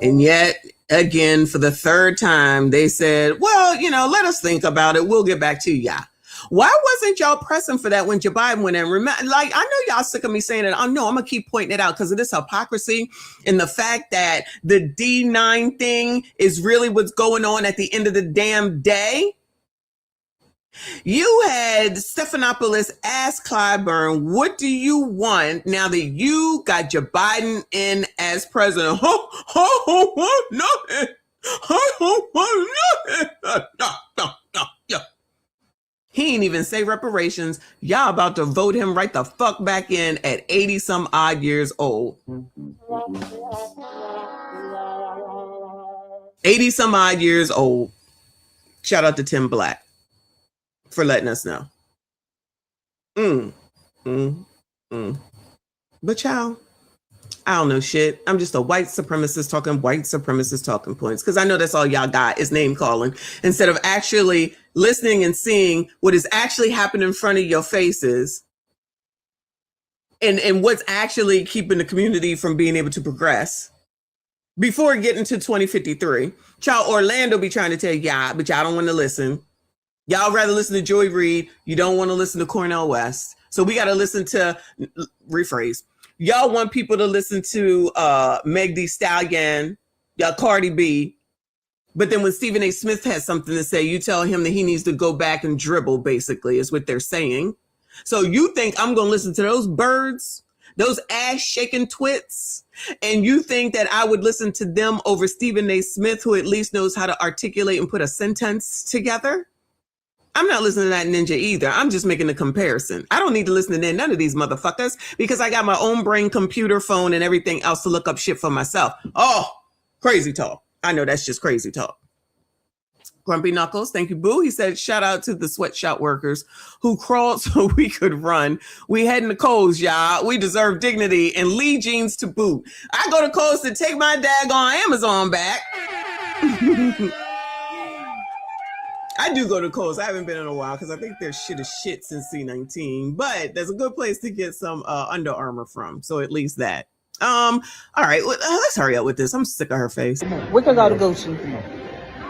And yet, again, for the third time, they said, well, let us think about it. We'll get back to y'all. Why wasn't y'all pressing for that when Joe Biden went in? I know y'all sick of me saying it. I know I'm going to keep pointing it out because of this hypocrisy and the fact that the D9 thing is really what's going on at the end of the damn day. You had Stephanopoulos ask Clyburn, what do you want now that you got Joe Biden in as president? Nothing. No. He ain't even say reparations. Y'all about to vote him right the fuck back in at 80 some odd years old. 80 some odd years old. Shout out to Tim Black for letting us know. But y'all, I don't know shit. I'm just a white supremacist talking points because I know that's all y'all got is name calling instead of actually listening and seeing what is actually happening in front of your faces and what's actually keeping the community from being able to progress before getting to 2053. Child, Orlando be trying to tell y'all, but y'all don't want to listen. Y'all rather listen to Joy Reid. You don't want to listen to Cornel West. So we got to listen to, rephrase. Y'all want people to listen to Meg Thee Stallion, y'all Cardi B, But then when Stephen A. Smith has something to say, you tell him that he needs to go back and dribble, basically, is what they're saying. So you think I'm going to listen to those birds, those ass-shaking twits, and you think that I would listen to them over Stephen A. Smith, who at least knows how to articulate and put a sentence together? I'm not listening to that ninja either. I'm just making a comparison. I don't need to listen to none of these motherfuckers because I got my own brain, computer, phone, and everything else to look up shit for myself. Oh, crazy talk. I know that's just crazy talk. Grumpy Knuckles, thank you, boo. He said, shout out to the sweatshop workers who crawled so we could run. We heading to Kohl's, y'all. We deserve dignity and Lee jeans to boot. I go to Kohl's to take my daggone Amazon back. I do go to Kohl's. I haven't been in a while because I think their shit is shit since C19. But there's a good place to get some Under Armour from. So at least that. All right, let's hurry up with this. I'm sick of her face. We could go to Gucci.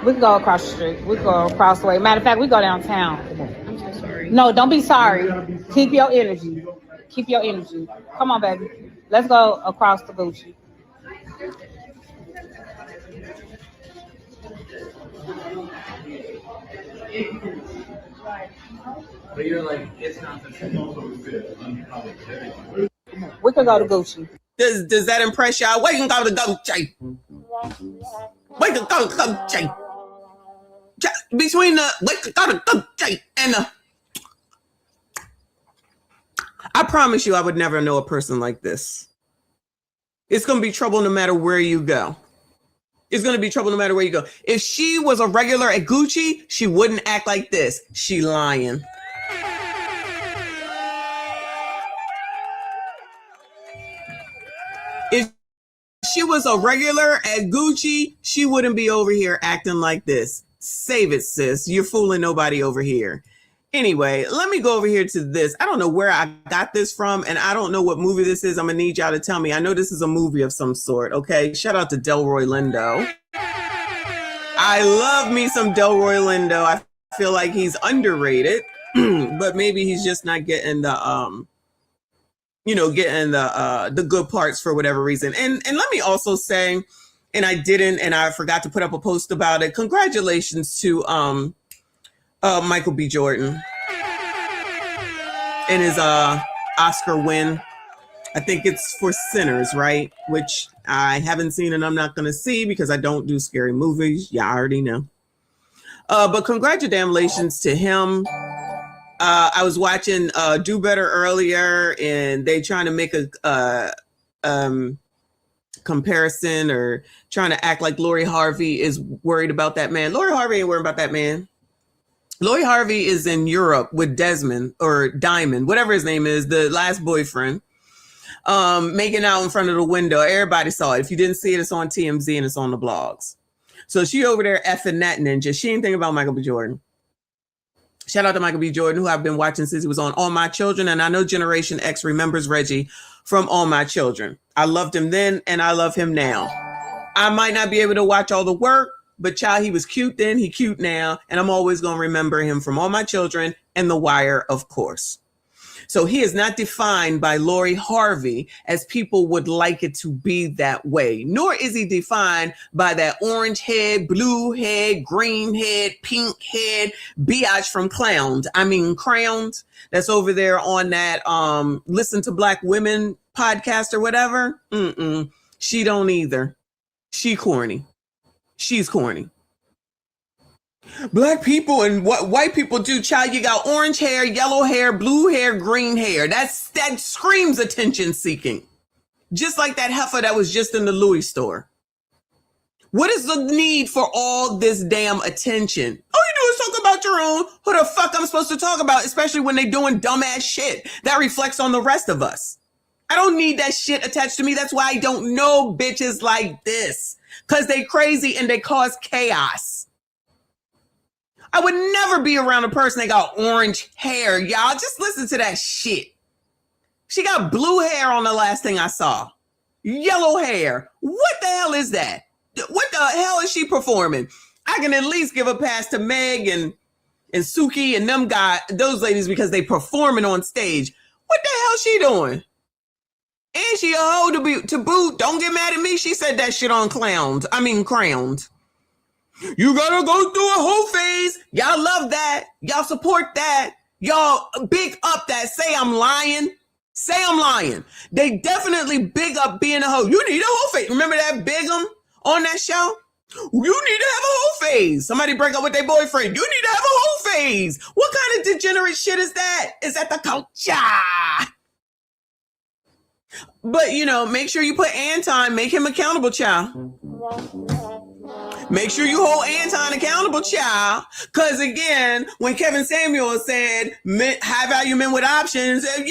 We could go across the street. We could go across the way. Matter of fact, we go downtown. I'm so sorry. No, don't be sorry. Keep your energy. Keep your energy. Come on, baby. Let's go across the Gucci. But you're like, it's not the same. We could go to Gucci. Does that impress y'all? We can go to Gucci. We can go to Gucci. Between the we can go to Gucci and the. I promise you, I would never know a person like this. It's gonna be trouble no matter where you go. It's going to be trouble no matter where you go. If she was a regular at Gucci, she wouldn't act like this. She lying. If she was a regular at Gucci, she wouldn't be over here acting like this. Save it, sis. You're fooling nobody over here. Anyway, let me go over here to this. I don't know where I got this from, and I don't know what movie this is. I'm going to need y'all to tell me. I know this is a movie of some sort, okay? Shout out to Delroy Lindo. I love me some Delroy Lindo. I feel like he's underrated, but maybe he's just not getting the, getting the good parts for whatever reason. And let me also say, and I forgot to put up a post about it. Congratulations to, Michael B. Jordan and his Oscar win. I think it's for Sinners, right? Which I haven't seen and I'm not going to see because I don't do scary movies. Y'all already know. But congratulations to him. I was watching Do Better earlier and they trying to make a comparison or trying to act like Lori Harvey is worried about that man. Lori Harvey ain't worried about that man. Lori Harvey is in Europe with Desmond or Diamond, whatever his name is, the last boyfriend, making out in front of the window. Everybody saw it. If you didn't see it, it's on TMZ and it's on the blogs. So she over there effing that ninja. She ain't thinking about Michael B. Jordan. Shout out to Michael B. Jordan, who I've been watching since he was on All My Children. And I know Generation X remembers Reggie from All My Children. I loved him then and I love him now. I might not be able to watch all the work, but child, he was cute then, he cute now, and I'm always going to remember him from All My Children and The Wire, of course. So he is not defined by Lori Harvey as people would like it to be that way, nor is he defined by that orange head, blue head, green head, pink head, biatch from Crowned, that's over there on that Listen to Black Women podcast or whatever. She don't either. She corny. She's corny. Black people and what white people do, child, you got orange hair, yellow hair, blue hair, green hair. That screams attention seeking. Just like that heifer that was just in the Louis store. What is the need for all this damn attention? All you do is talk about your own. Who the fuck I'm supposed to talk about, especially when they doing dumbass shit that reflects on the rest of us. I don't need that shit attached to me. That's why I don't know bitches like this. Because they crazy and they cause chaos. I would never be around a person that got orange hair, y'all. Just listen to that shit. She got blue hair on the last thing I saw. Yellow hair. What the hell is that? What the hell is she performing? I can at least give a pass to Meg and Suki and those ladies because they performing on stage. What the hell she doing? And she a hoe to boot. Don't get mad at me. She said that shit on Crowned. You gotta go through a whole phase. Y'all love that. Y'all support that. Y'all big up that. Say I'm lying. Say I'm lying. They definitely big up being a hoe. You need a whole phase. Remember that big 'em on that show? You need to have a whole phase. Somebody break up with their boyfriend. You need to have a whole phase. What kind of degenerate shit is that? Is that the culture? But, you know, make sure you put Anton, make him accountable, child. Make sure you hold Anton accountable, child. Because, again, when Kevin Samuel said high-value men with options, said,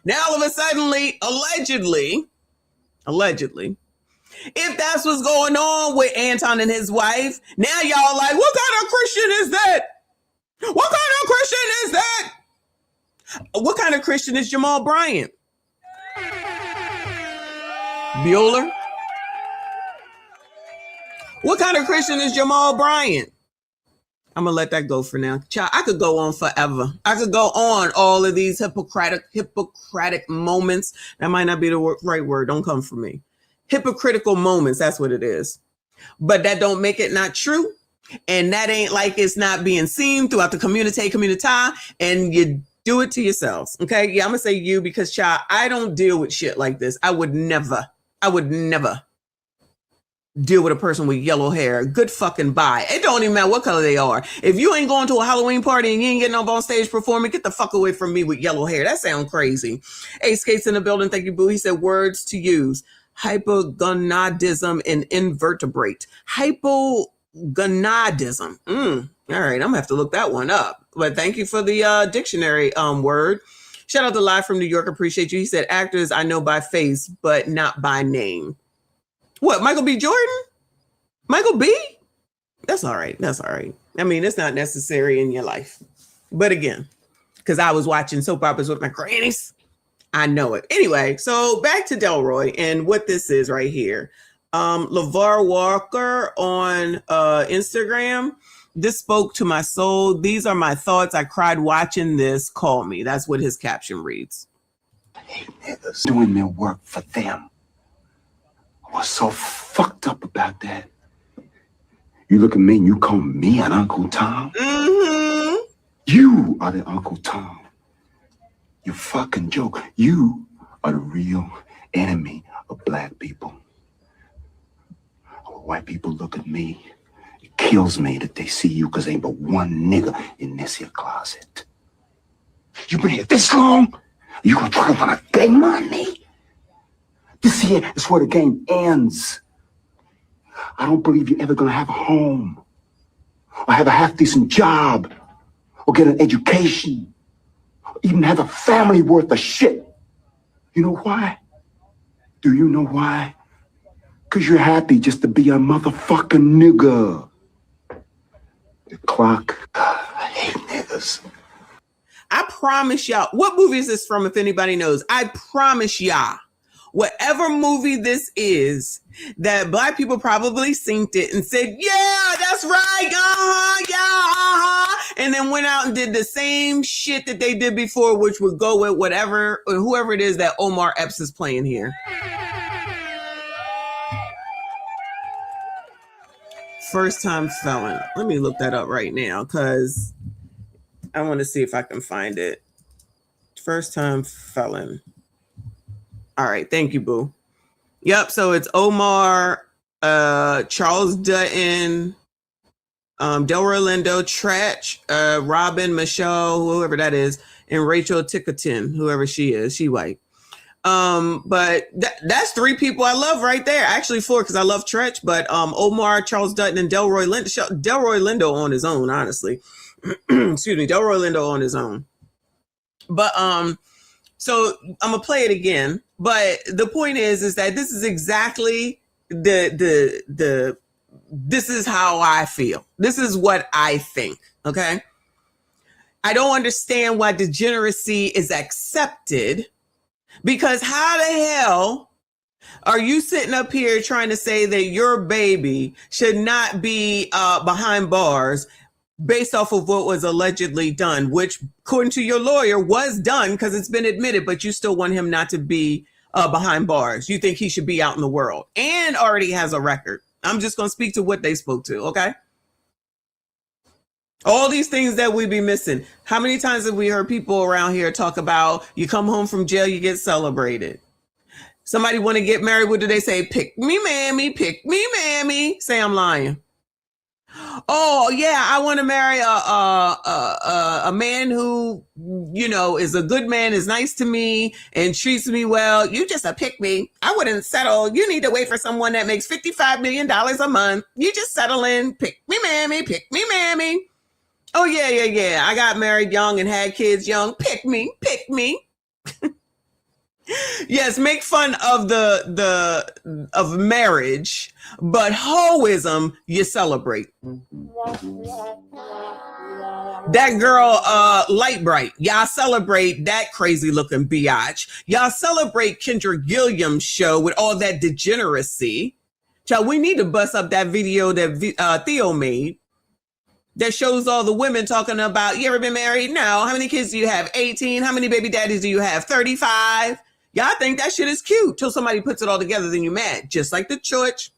Now, all of a sudden, allegedly, if that's what's going on with Anton and his wife, now y'all like, what kind of Christian is that? What kind of Christian is that? What kind of Christian is Jamal Bryant? Bueller? What kind of Christian is Jamal Bryant? I'm going to let that go for now. Child, I could go on forever. I could go on all of these Hippocratic moments. That might not be the right word. Don't come for me. Hypocritical moments. That's what it is. But that don't make it not true. And that ain't like it's not being seen throughout the community, and you do it to yourselves. Okay. Yeah, I'm going to say you because, child, I don't deal with shit like this. I would never deal with a person with yellow hair. Good fucking bye. It don't even matter what color they are. If you ain't going to a Halloween party and you ain't getting up on stage performing, get the fuck away from me with yellow hair. That sounds crazy. Ace Skates in the building. Thank you, boo. He said words to use. Hypogonadism and invertebrate. Hypogonadism. All right, I'm gonna have to look that one up. But thank you for the dictionary word. Shout out to Live from New York. Appreciate you. He said actors I know by face, but not by name. What, Michael B. Jordan? Michael B? That's all right. That's all right. I mean, it's not necessary in your life. But again, because I was watching soap operas with my grannies, I know it. Anyway, so back to Delroy and what this is right here. LeVar Walker on Instagram. This spoke to my soul. These are my thoughts. I cried watching this. Call me. That's what his caption reads. I hate niggas doing their work for them. I was so fucked up about that. You look at me and you call me an Uncle Tom? Mm-hmm. You are the Uncle Tom. You fucking joke. You are the real enemy of black people. When white people look at me, it kills me that they see you because ain't but one nigga in this here closet. You been here this long? You gonna try to run a game on me? This here is where the game ends. I don't believe you're ever gonna have a home, or have a half-decent job, or get an education, or even have a family worth of shit. You know why? Do you know why? Because you're happy just to be a motherfucking nigga. The clock. I hate niggas. I promise y'all. What movie is this from, if anybody knows? I promise y'all. Whatever movie this is, that black people probably synced it and said, yeah, that's right, and then went out and did the same shit that they did before, which would go with whatever, or whoever it is that Omar Epps is playing here. First time felon. Let me look that up right now, because I want to see if I can find it. First time felon. All right, thank you, boo. Yep, so it's Omar, Charles Dutton, Delroy Lindo, Tretch, Robin, Michelle, whoever that is, and Rachel Tickerton, whoever she is. She white. But that's three people I love right there. Actually, four, because I love Tretch, but Omar, Charles Dutton, and Delroy Lindo. Delroy Lindo on his own, honestly. Excuse me, Delroy Lindo on his own. But so I'm gonna play it again. But the point is that this is exactly this is how I feel. This is what I think. Okay. I don't understand why degeneracy is accepted, because how the hell are you sitting up here trying to say that your baby should not be behind bars based off of what was allegedly done, which according to your lawyer was done because it's been admitted, but you still want him not to be behind bars. You think he should be out in the world and already has a record. I'm just going to speak to what they spoke to, okay? All these things that we be missing. How many times have we heard people around here talk about you come home from jail, you get celebrated? Somebody want to get married, what do they say? Pick me, mammy, pick me, mammy. Say I'm lying. Oh yeah, I want to marry a man who, you know, is a good man, is nice to me and treats me well. You just a pick me. I wouldn't settle. You need to wait for someone that makes $55 million a month. You just settle in. Pick me, mammy. Pick me, mammy. Oh yeah. I got married young and had kids young. Pick me. Yes, make fun of of marriage, but hoism you celebrate. That girl, Light Bright, y'all celebrate that crazy looking biatch. Y'all celebrate Kendra Gilliam's show with all that degeneracy. Child, we need to bust up that video that Theo made that shows all the women talking about, you ever been married? No. How many kids do you have? 18. How many baby daddies do you have? 35. Y'all think that shit is cute till somebody puts it all together, then you mad. Just like the church.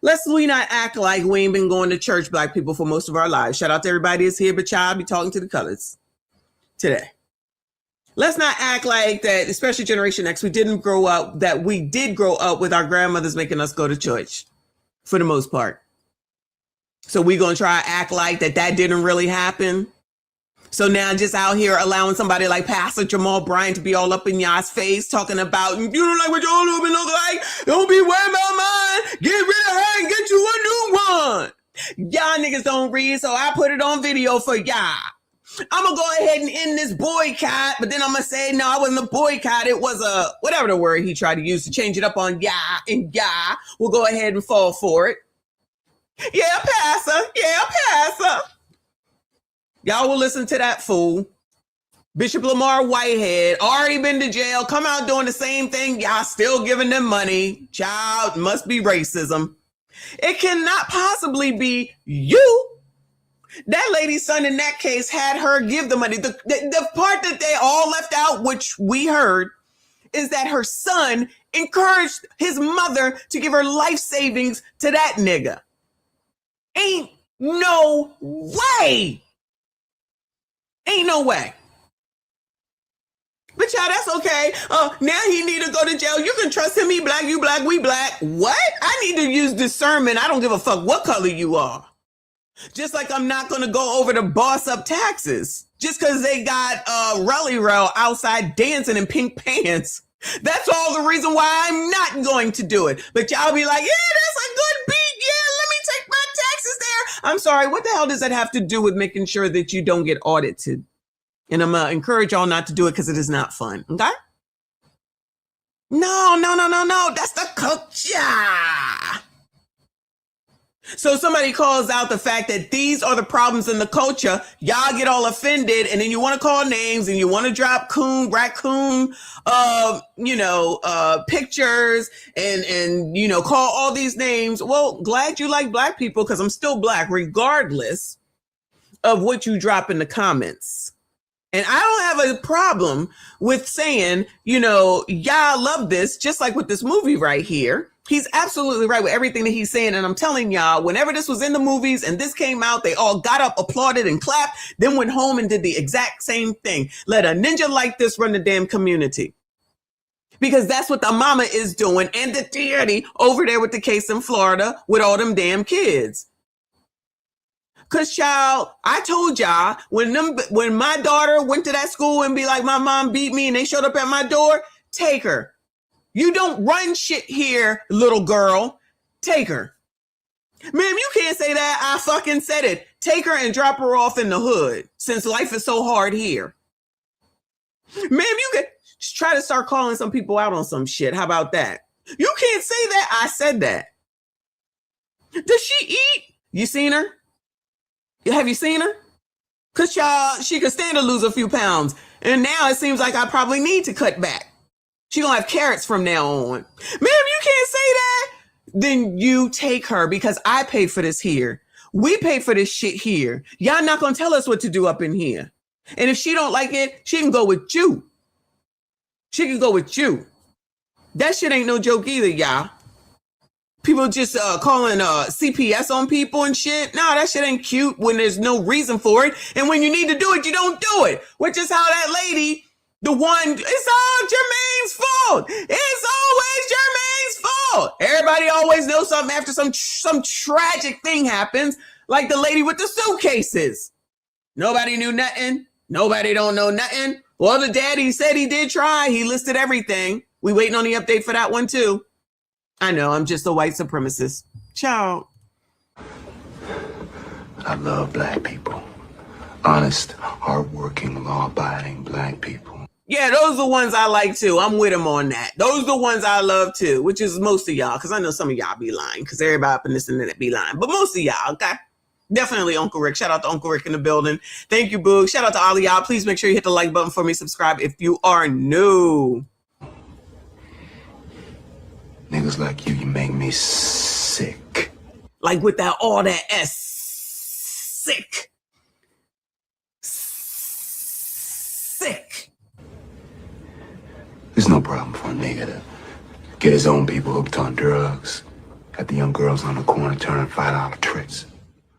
Let's we not act like we ain't been going to church, black people, for most of our lives. Shout out to everybody that's here, but y'all be talking to the colors today. Let's not act like that, especially Generation X, we did grow up with our grandmothers making us go to church for the most part. So we gonna try to act like that didn't really happen. So now just out here allowing somebody like Pastor Jamal Bryant to be all up in y'all's face talking about, you don't like what your old woman look like? Don't be worried about mine. Get rid of her and get you a new one. Y'all niggas don't read, so I put it on video for y'all. I'm going to go ahead and end this boycott, but then I'm going to say, no, it wasn't a boycott. It was a, whatever the word he tried to use to change it up on y'all, and y'all will go ahead and fall for it. Yeah, Pastor. Y'all will listen to that fool. Bishop Lamar Whitehead, already been to jail, come out doing the same thing. Y'all still giving them money. Child, must be racism. It cannot possibly be you. That lady's son in that case had her give the money. The part that they all left out, which we heard, is that her son encouraged his mother to give her life savings to that nigga. Ain't no way. Ain't no way. But y'all, that's okay. Now he need to go to jail. You can trust him. He black, you black, we black. What? I need to use discernment. I don't give a fuck what color you are. Just like I'm not going to go over to boss up taxes just because they got Rally Rail outside dancing in pink pants. That's all the reason why I'm not going to do it. But y'all be like, yeah, that's a good beat. Yeah, let me take my taxes there. I'm sorry. What the hell does that have to do with making sure that you don't get audited? And I'm going to encourage y'all not to do it because it is not fun. Okay? No. That's the culture. So somebody calls out the fact that these are the problems in the culture. Y'all get all offended, and then you want to call names and you want to drop raccoon, pictures and call all these names. Well, glad you like black people because I'm still black, regardless of what you drop in the comments. And I don't have a problem with saying, y'all love this, just like with this movie right here. He's absolutely right with everything that he's saying. And I'm telling y'all, whenever this was in the movies and this came out, they all got up, applauded and clapped, then went home and did the exact same thing. Let a ninja like this run the damn community. Because that's what the mama is doing. And the daddy over there with the case in Florida with all them damn kids. Cause child, I told y'all when my daughter went to that school and be like, my mom beat me and they showed up at my door, take her. You don't run shit here, little girl. Take her. Ma'am, you can't say that. I fucking said it. Take her and drop her off in the hood since life is so hard here. Ma'am, you can try to start calling some people out on some shit. How about that? You can't say that. I said that. Does she eat? You seen her? Have you seen her? Cause y'all, she could stand to lose a few pounds. And now it seems like I probably need to cut back. She gonna have carrots from now on. Ma'am, you can't say that. Then you take her because I paid for this here. We pay for this shit here. Y'all not gonna tell us what to do up in here. And if she don't like it, she can go with you. She could go with you. That shit ain't no joke either, y'all. People just calling CPS on people and shit. Nah, that shit ain't cute when there's no reason for it. And when you need to do it, you don't do it. Which is how that lady, the one, it's all Jermaine's fault. It's always Jermaine's fault. Everybody always knows something after some tragic thing happens, like the lady with the suitcases. Nobody knew nothing. Nobody don't know nothing. Well, the daddy said he did try. He listed everything. We waiting on the update for that one too. I know, I'm just a white supremacist. Ciao. I love black people. Honest, hardworking, law-abiding black people. Yeah, those are the ones I like too. I'm with him on that. Those are the ones I love too, which is most of y'all, because I know some of y'all be lying, because everybody up in this internet be lying. But most of y'all, okay? Definitely Uncle Rick. Shout out to Uncle Rick in the building. Thank you, Boo. Shout out to all of y'all. Please make sure you hit the like button for me. Subscribe if you are new. Niggas like you make me sick. Like with that all that S. Sick. Sick. There's no problem for a nigga to get his own people hooked on drugs. Got the young girls on the corner turning $5 tricks.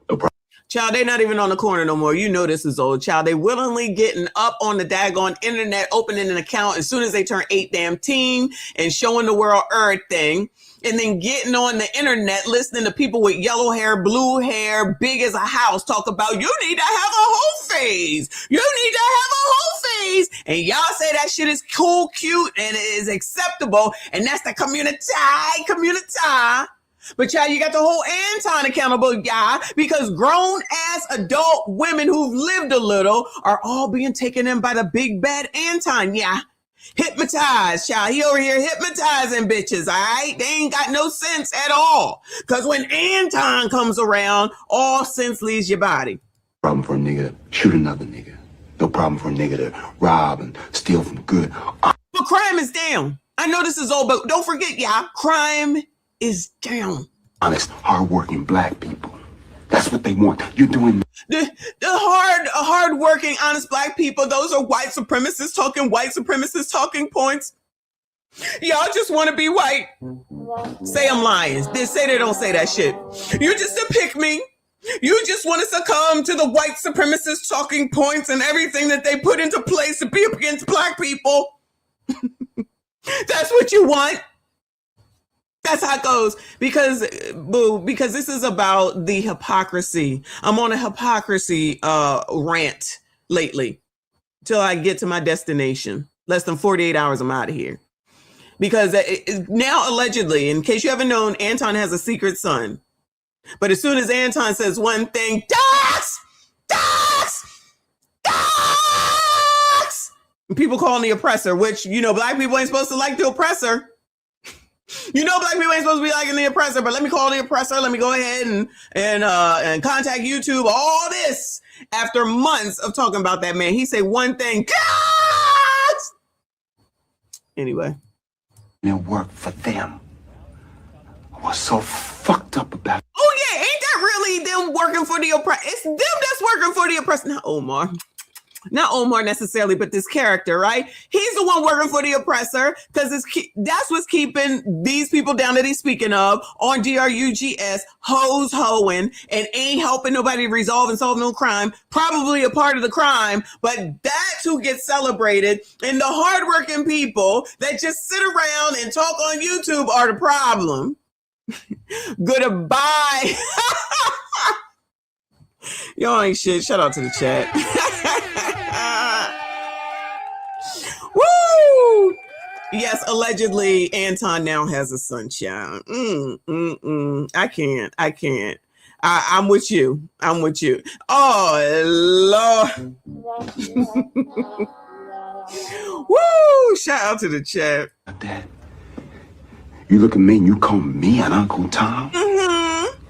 No problem. Child, they not even on the corner no more. You know this is old. Child, they willingly getting up on the daggone internet, opening an account as soon as they turn 8 and showing the world everything. And then getting on the internet, listening to people with yellow hair, blue hair, big as a house, talk about you need to have a whole phase. You need to have a whole phase. And y'all say that shit is cool, cute, and it is acceptable. And that's the community. But y'all, you got the whole Anton accountable, y'all, because grown-ass adult women who've lived a little are all being taken in by the big bad Anton, yeah. Hypnotized, child. He over here hypnotizing bitches, all right? They ain't got no sense at all. Because when Anton comes around, all sense leaves your body. Problem for a nigga to shoot another nigga. No problem for a nigga to rob and steal from good. But crime is down. I know this is old, but don't forget, y'all, crime is down. Honest, hardworking black people. That's what they want. You're doing the hard-working, honest black people. Those are white supremacists talking points. Y'all just want to be white. Say I'm lying. They say they don't say that shit. You just to pick me. You just want to succumb to the white supremacist talking points and everything that they put into place to be up against black people. That's what you want. That's how it goes. Because this is about the hypocrisy. I'm on a hypocrisy rant lately till I get to my destination. Less than 48 hours, I'm out of here. Because now, allegedly, in case you haven't known, Anton has a secret son. But as soon as Anton says one thing, docs! People call him the oppressor, which, you know, black people ain't supposed to like the oppressor. You know, black people ain't supposed to be liking the oppressor, but let me call the oppressor. Let me go ahead and contact YouTube. All this after months of talking about that man. He say one thing. Docs! Anyway. It worked for them. I was so fucked up about it. Oh, yeah. Ain't that really them working for the oppressor? It's them that's working for the oppressor. Not Omar. Not Omar necessarily, but this character, right? He's the one working for the oppressor because that's what's keeping these people down that he's speaking of on DRUGS, hoeing, and ain't helping nobody resolve and solve no crime. Probably a part of the crime, but that's who gets celebrated. And the hardworking people that just sit around and talk on YouTube are the problem. Goodbye. Y'all ain't shit. Shout out to the chat. Woo! Yes, allegedly, Anton now has a son, child. I can't. I'm with you. Oh, Lord. Woo! Shout out to the chat. Dad, you look at me and you call me an Uncle Tom? Mm-hmm.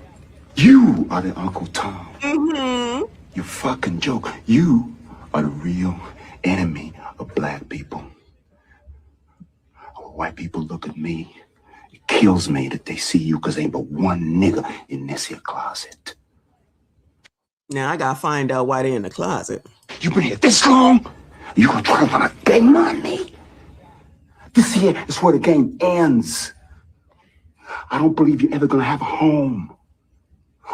You are the Uncle Tom. Mm-hmm. You fucking joke. You are the real enemy of black people. When white people look at me, it kills me that they see you because ain't but one nigga in this here closet. Now I gotta find out why they in the closet. You been here this long? You gonna try to gay money? This here is where the game ends. I don't believe you're ever gonna have a home,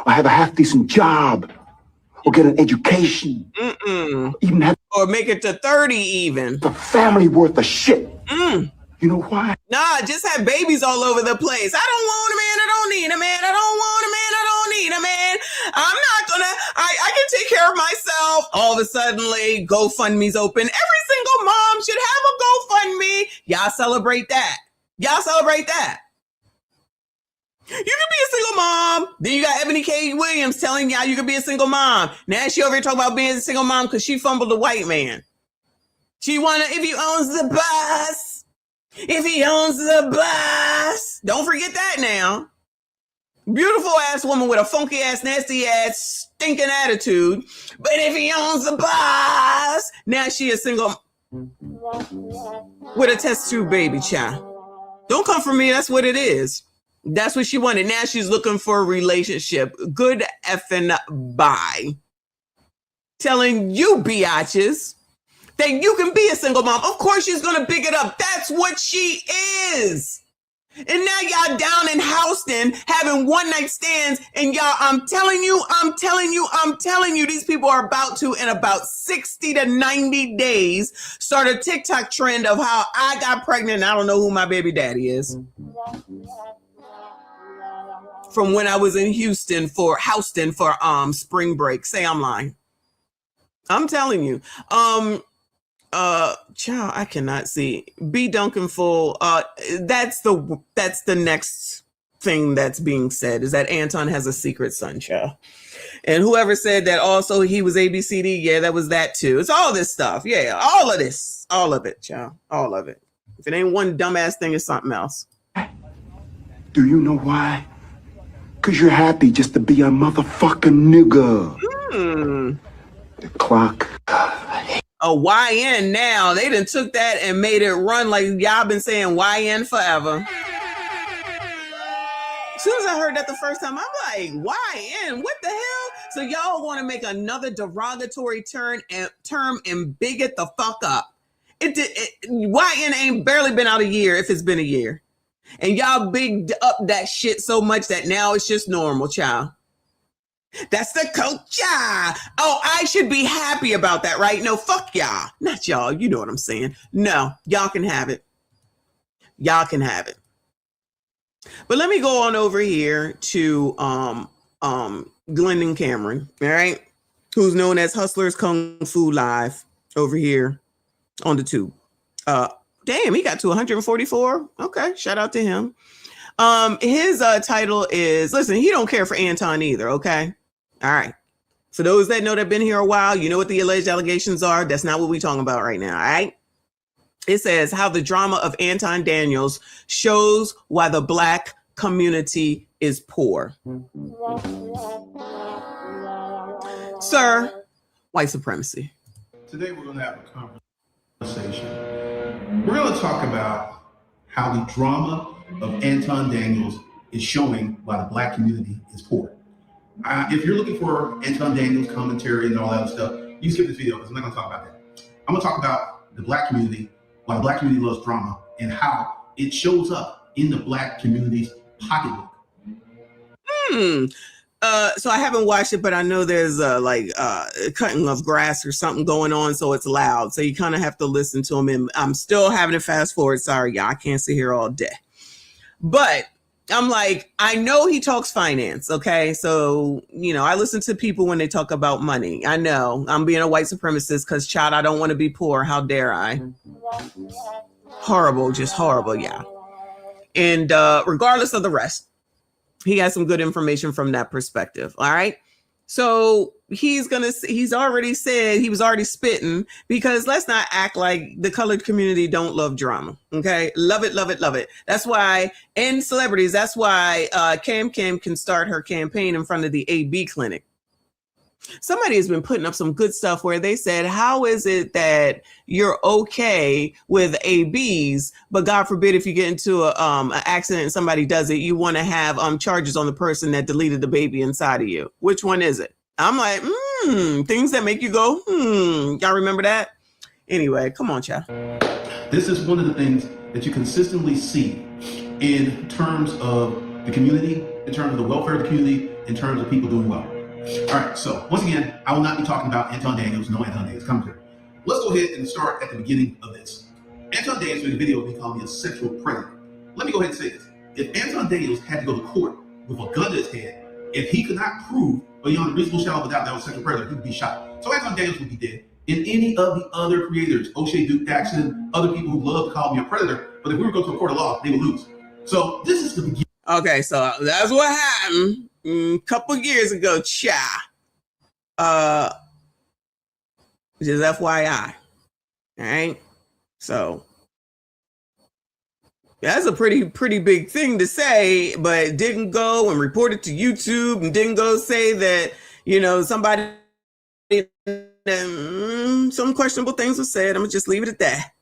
or have a half-decent job, or get an education. Even have or make it to 30 even. a family worth of shit. You know why? Nah, just have babies all over the place. I don't want a man, I don't need a man. I don't want a man, I don't need a man. I'm not gonna, I can take care of myself. All of a sudden, GoFundMe's open. Every single mom should have a GoFundMe. Y'all celebrate that. Y'all celebrate that. You can be a single mom. Then you got Ebony K. Williams telling y'all you can be a single mom. Now she over here talking about being a single mom because she fumbled a white man. She wanna, if he owns the bus. If he owns the bus. Don't forget that now. Beautiful ass woman with a funky ass, nasty ass, stinking attitude. But if he owns the bus. Now she is single with a test tube baby child. Don't come for me. That's what it is. That's what she wanted. Now she's looking for a relationship. Good effing bye. Telling you biatches that you can be a single mom. Of course she's going to pick it up. That's what she is. And now y'all down in Houston having one night stands. And y'all, I'm telling you, these people are about to, in about 60 to 90 days, start a TikTok trend of how I got pregnant and I don't know who my baby daddy is. From when I was in Houston for spring break. Say I'm lying. I'm telling you. Child, I cannot see. B Duncan full. That's the next thing that's being said is that Anton has a secret son, child. And whoever said that also he was ABCD, yeah, that was that too. It's all this stuff. Yeah, all of this. All of it, child. All of it. If it ain't one dumbass thing, it's something else. Do you know why? Because you're happy just to be a motherfucking nigga. The clock. A YN now. They done took that and made it run like y'all been saying YN forever. As soon as I heard that the first time, I'm like, YN? What the hell? So y'all want to make another derogatory term and bigot the fuck up. YN ain't barely been out a year if it's been a year. And y'all bigged up that shit so much that now it's just normal, child. That's the culture. Oh, I should be happy about that, right? No, fuck y'all. Not y'all. You know what I'm saying. No, y'all can have it. Y'all can have it. But let me go on over here to Glendon Cameron, all right? Who's known as Hustlers Kung Fu Live over here on the tube. Damn, he got to 144. Okay, shout out to him. His title is, listen, he don't care for Anton either, okay? All right. For those that know that have been here a while, you know what the alleged allegations are. That's not what we're talking about right now, all right? It says how the drama of Anton Daniels shows why the Black community is poor. Sir, white supremacy. Today we're going to have a conversation. We're going to talk about how the drama of Anton Daniels is showing why the Black community is poor. If you're looking for Anton Daniels commentary and all that stuff, you skip this video because I'm not going to talk about that. I'm going to talk about the Black community, why the Black community loves drama, and how it shows up in the Black community's pocketbook. So I haven't watched it, but I know there's cutting of grass or something going on, so it's loud. So you kind of have to listen to them. And I'm still having to fast forward. Sorry, y'all, I can't sit here all day. But I'm like, I know he talks finance, okay? So, you know, I listen to people when they talk about money. I know I'm being a white supremacist because, child, I don't want to be poor. How dare I? Horrible, just horrible, yeah. And regardless of the rest, he has some good information from that perspective, all right? So he's already said, he was already spitting, because let's not act like the colored community don't love drama, okay? Love it, love it, love it. That's why, and celebrities, that's why Cam can start her campaign in front of the AB clinic. Somebody has been putting up some good stuff where they said, how is it that you're okay with ABs, but God forbid if you get into an accident and somebody does it, you want to have charges on the person that deleted the baby inside of you. Which one is it? I'm like, things that make you go, y'all remember that? Anyway, come on, child. This is one of the things that you consistently see in terms of the community, in terms of the welfare of the community, in terms of people doing well. All right, so once again, I will not be talking about Anton Daniels, no Anton Daniels commentary. Let's go ahead and start at the beginning of this. Anton Daniels in the video of me calling me a sexual predator. Let me go ahead and say this. If Anton Daniels had to go to court with a gun to his head, if he could not prove beyond a reasonable shadow of a doubt that was a sexual predator, he would be shot. So Anton Daniels would be dead. And any of the other creators, O'Shea Duke Jackson, other people who love to call me a predator, but if we were to go to a court of law, they would lose. So this is the beginning. Okay, so that's what happened a couple years ago, just FYI. All right. So that's a pretty big thing to say, but didn't go and report it to YouTube and didn't go say that, you know, somebody, some questionable things were said. I'm gonna just leave it at that.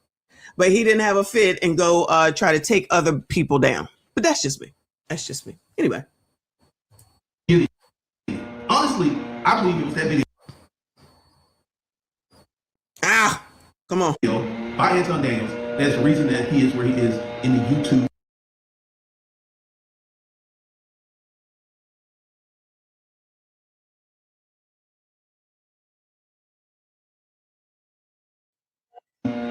But he didn't have a fit and go try to take other people down. But that's just me. That's just me. Anyway. Honestly, I believe it was that video. Come on. By Anton Daniels. That's the reason that he is where he is in the YouTube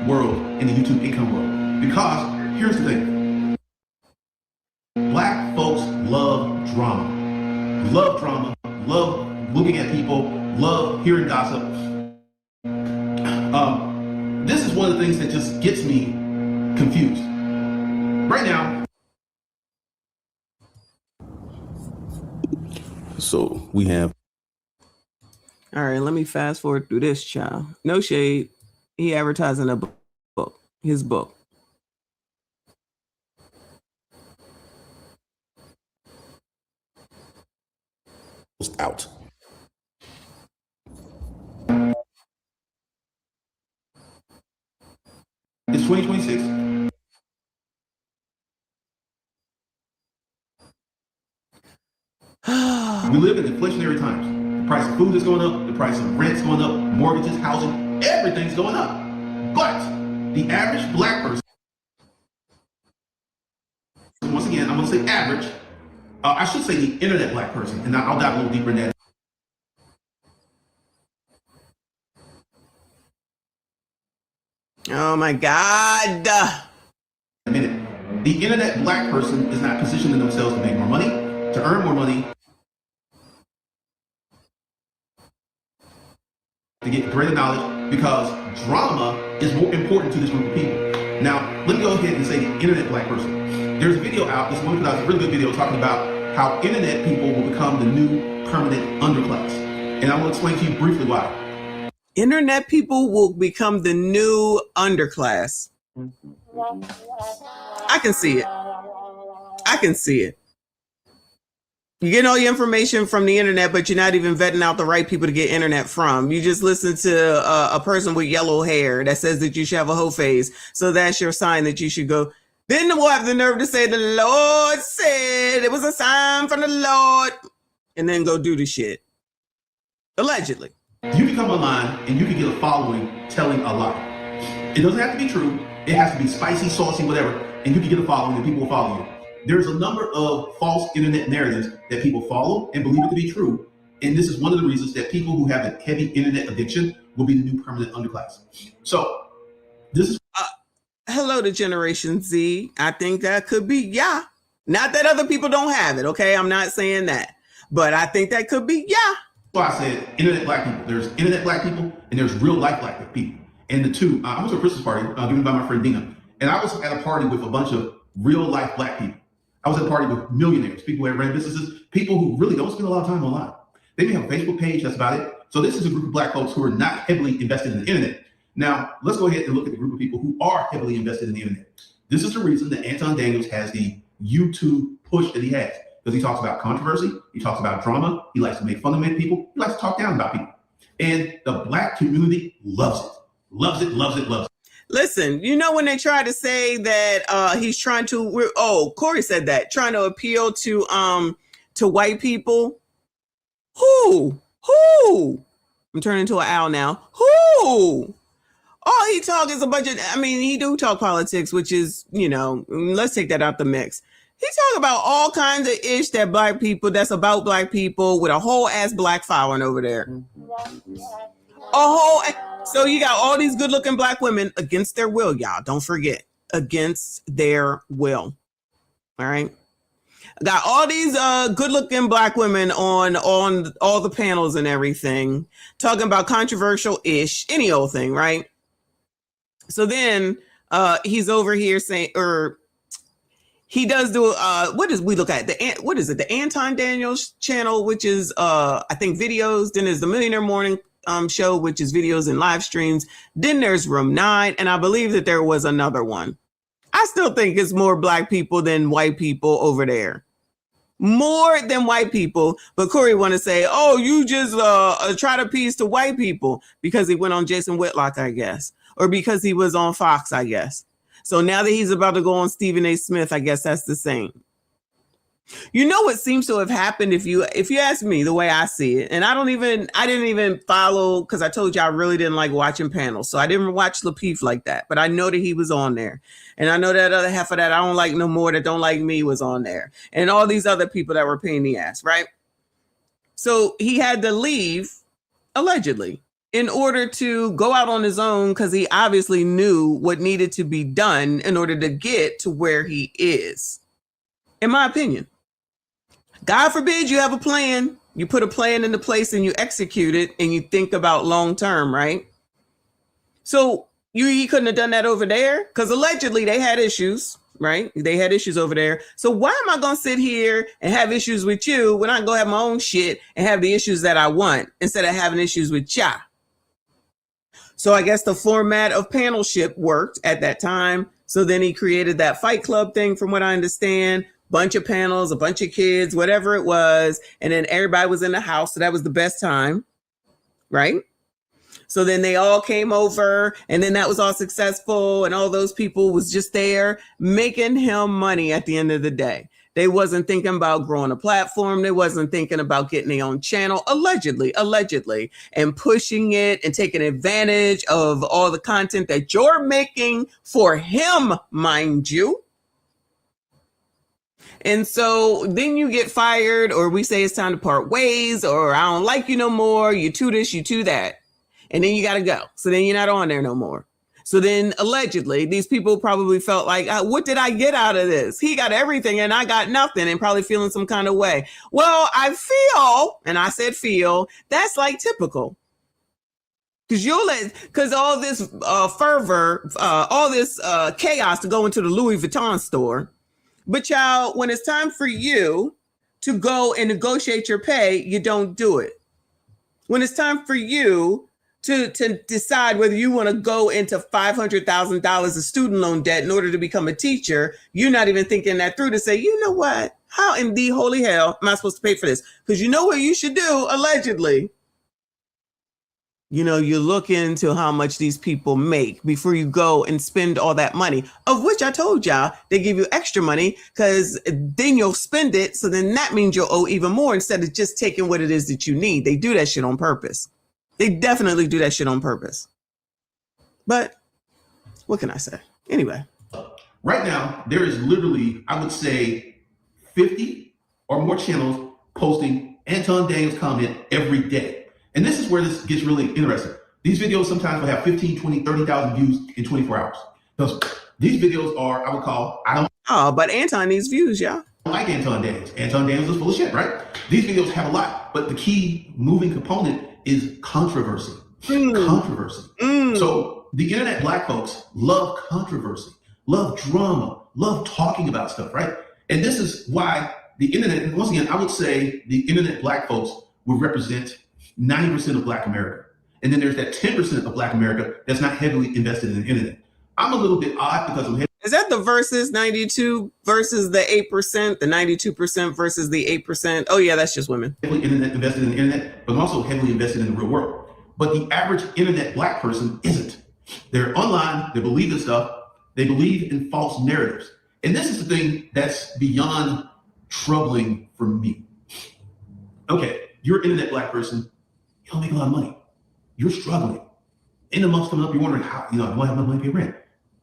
world, in the YouTube income world. Because here's the thing. Black folks love drama. Love drama. Love looking at people. Love hearing gossip. This is one of the things that just gets me confused. Right now. So we have. All right, let me fast forward through this, child. No shade. He advertising a book, his book. Out. It's 2026. We live in inflationary times. The price of food is going up. The price of rent's going up. Mortgages, housing, everything's going up. But the average black person, once again, I'm going to say average. I should say the internet black person, and I'll dive a little deeper in that. Oh my God. A minute. The internet black person is not positioning themselves to make more money, to earn more money, to get greater knowledge, because drama is more important to this group of people. Now, let me go ahead and say the internet black person. There's a video out, this one put out a really good video talking about how internet people will become the new permanent underclass. And I'm going to explain to you briefly why. Internet people will become the new underclass. I can see it. I can see it. You get all your information from the internet, but you're not even vetting out the right people to get internet from. You just listen to a person with yellow hair that says that you should have a whole face. So that's your sign that you should go. Then we'll have the nerve to say, the Lord said it was a sign from the Lord. And then go do the shit. Allegedly. You can come online and you can get a following telling a lie. It doesn't have to be true. It has to be spicy, saucy, whatever. And you can get a following and people will follow you. There's a number of false internet narratives that people follow and believe it to be true. And this is one of the reasons that people who have a heavy internet addiction will be the new permanent underclass. So this is... hello to Generation Z. I think that could be, yeah. Not that other people don't have it, okay? I'm not saying that. But I think that could be, yeah. So I said internet black people. There's internet black people and there's real life black people. And the two, I was at a Christmas party given by my friend Dina. And I was at a party with a bunch of real life black people. I was at a party with millionaires, people who ran businesses, people who really don't spend a lot of time online. They may have a Facebook page, that's about it. So this is a group of black folks who are not heavily invested in the internet. Now, let's go ahead and look at the group of people who are heavily invested in the internet. This is the reason that Anton Daniels has the YouTube push that he has. Because he talks about controversy, he talks about drama, he likes to make fun of people, he likes to talk down about people. And the black community loves it. Loves it, loves it, loves it. Listen, you know when they try to say that he's trying to, Corey said that, trying to appeal to white people. Who? I'm turning into an owl now. Who? All he talk is a bunch of, I mean, he do talk politics, which is, you know, let's take that out the mix. He talk about all kinds of ish that black people, that's about black people with a whole ass black following over there. So you got all these good looking black women against their will, y'all. Don't forget, against their will. All right. Got all these good looking black women on all the panels and everything, talking about controversial ish, any old thing, right? So then he's over here saying, or he does do what does we look at? What is it? The Anton Daniels channel, which is I think videos. Then there's the Millionaire Morning show, which is videos and live streams. Then there's Room 9, and I believe that there was another one. I still think it's more black people than white people over there. More than white people. But Corey want to say, oh, you just try to appease to white people because he went on Jason Whitlock, I guess. Or because he was on Fox, I guess. So now that he's about to go on Stephen A. Smith, I guess that's the same. You know what seems to have happened if you ask me the way I see it, and I didn't even follow, because I told you I really didn't like watching panels, so I didn't watch Lapeef like that, but I know that he was on there, and I know that other half of that I don't like no more that don't like me was on there, and all these other people that were paying the ass, right? So he had to leave, allegedly, in order to go out on his own because he obviously knew what needed to be done in order to get to where he is, in my opinion. God forbid you have a plan. You put a plan into place and you execute it and you think about long term, right? So he couldn't have done that over there because allegedly they had issues, right? They had issues over there. So why am I going to sit here and have issues with you when I can go have my own shit and have the issues that I want instead of having issues with ya? So I guess the format of panelship worked at that time. So then he created that Fight Club thing, from what I understand. Bunch of panels, a bunch of kids, whatever it was. And then everybody was in the house. So that was the best time, right? So then they all came over and then that was all successful. And all those people was just there making him money at the end of the day. They wasn't thinking about growing a platform. They wasn't thinking about getting their own channel, allegedly, and pushing it and taking advantage of all the content that you're making for him, mind you. And so then you get fired, or we say it's time to part ways, or I don't like you no more. You to this, you to that. And then you got to go. So then you're not on there no more. So then allegedly these people probably felt like, what did I get out of this? He got everything and I got nothing, and probably feeling some kind of way. Well, I feel, and I said feel, that's like typical. Because all this fervor, all this chaos to go into the Louis Vuitton store. But y'all, when it's time for you to go and negotiate your pay, you don't do it. When it's time for you to decide whether you want to go into $500,000 of student loan debt in order to become a teacher, you're not even thinking that through to say, you know what? How in the holy hell am I supposed to pay for this? Because you know what you should do, allegedly. You know, you look into how much these people make before you go and spend all that money, of which I told y'all they give you extra money because then you'll spend it. So then that means you'll owe even more instead of just taking what it is that you need. They do that shit on purpose. They definitely do that shit on purpose. But what can I say? Anyway. Right now, there is literally, I would say, 50 or more channels posting Anton Daniels comment every day. And this is where this gets really interesting. These videos sometimes will have 15, 20, 30,000 views in 24 hours. Because these videos are, I would call, but Anton needs views, y'all. I don't like Anton Daniels. Anton Daniels is full of shit, right? These videos have a lot, but the key moving component is controversy. Controversy. So the internet black folks love controversy, love drama, love talking about stuff, right? And this is why the internet, and once again, I would say the internet black folks would represent 90% of black America. And then there's that 10% of black America that's not heavily invested in the internet. I'm a little bit odd because I'm Is that the versus 92 versus the 8%, the 92% versus the 8%? Oh yeah, that's just women. Heavily invested in the internet, but I'm also heavily invested in the real world. But the average internet black person isn't. They're online, they believe in stuff, they believe in false narratives. And this is the thing that's beyond troubling for me. Okay, you're an internet black person, you don't make a lot of money. You're struggling. in the month's coming up, you're wondering how, I don't have enough money to pay rent.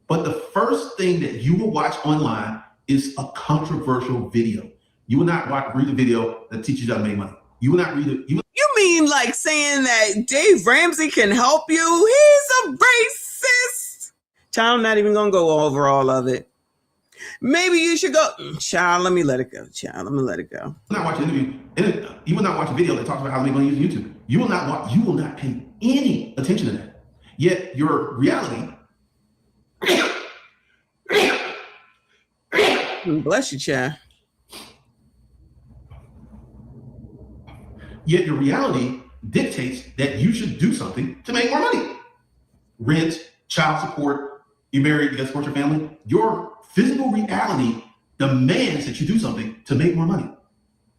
But the first thing that you will watch online is a controversial video. You will not read a video that teaches you how to make money. You will not read it. You mean like saying that Dave Ramsey can help you? He's a racist. Child, I'm not even going to go over all of it. Maybe you should go. Child, let me let it go. Child, let me let it go. You will not watch an interview. You will not watch a video that talks about how to make money using YouTube. You will not pay any attention to that. Yet your reality. Bless you, child. Yet your reality dictates that you should do something to make more money. Rent, child support, you're married, you got to support your family. Your physical reality demands that you do something to make more money.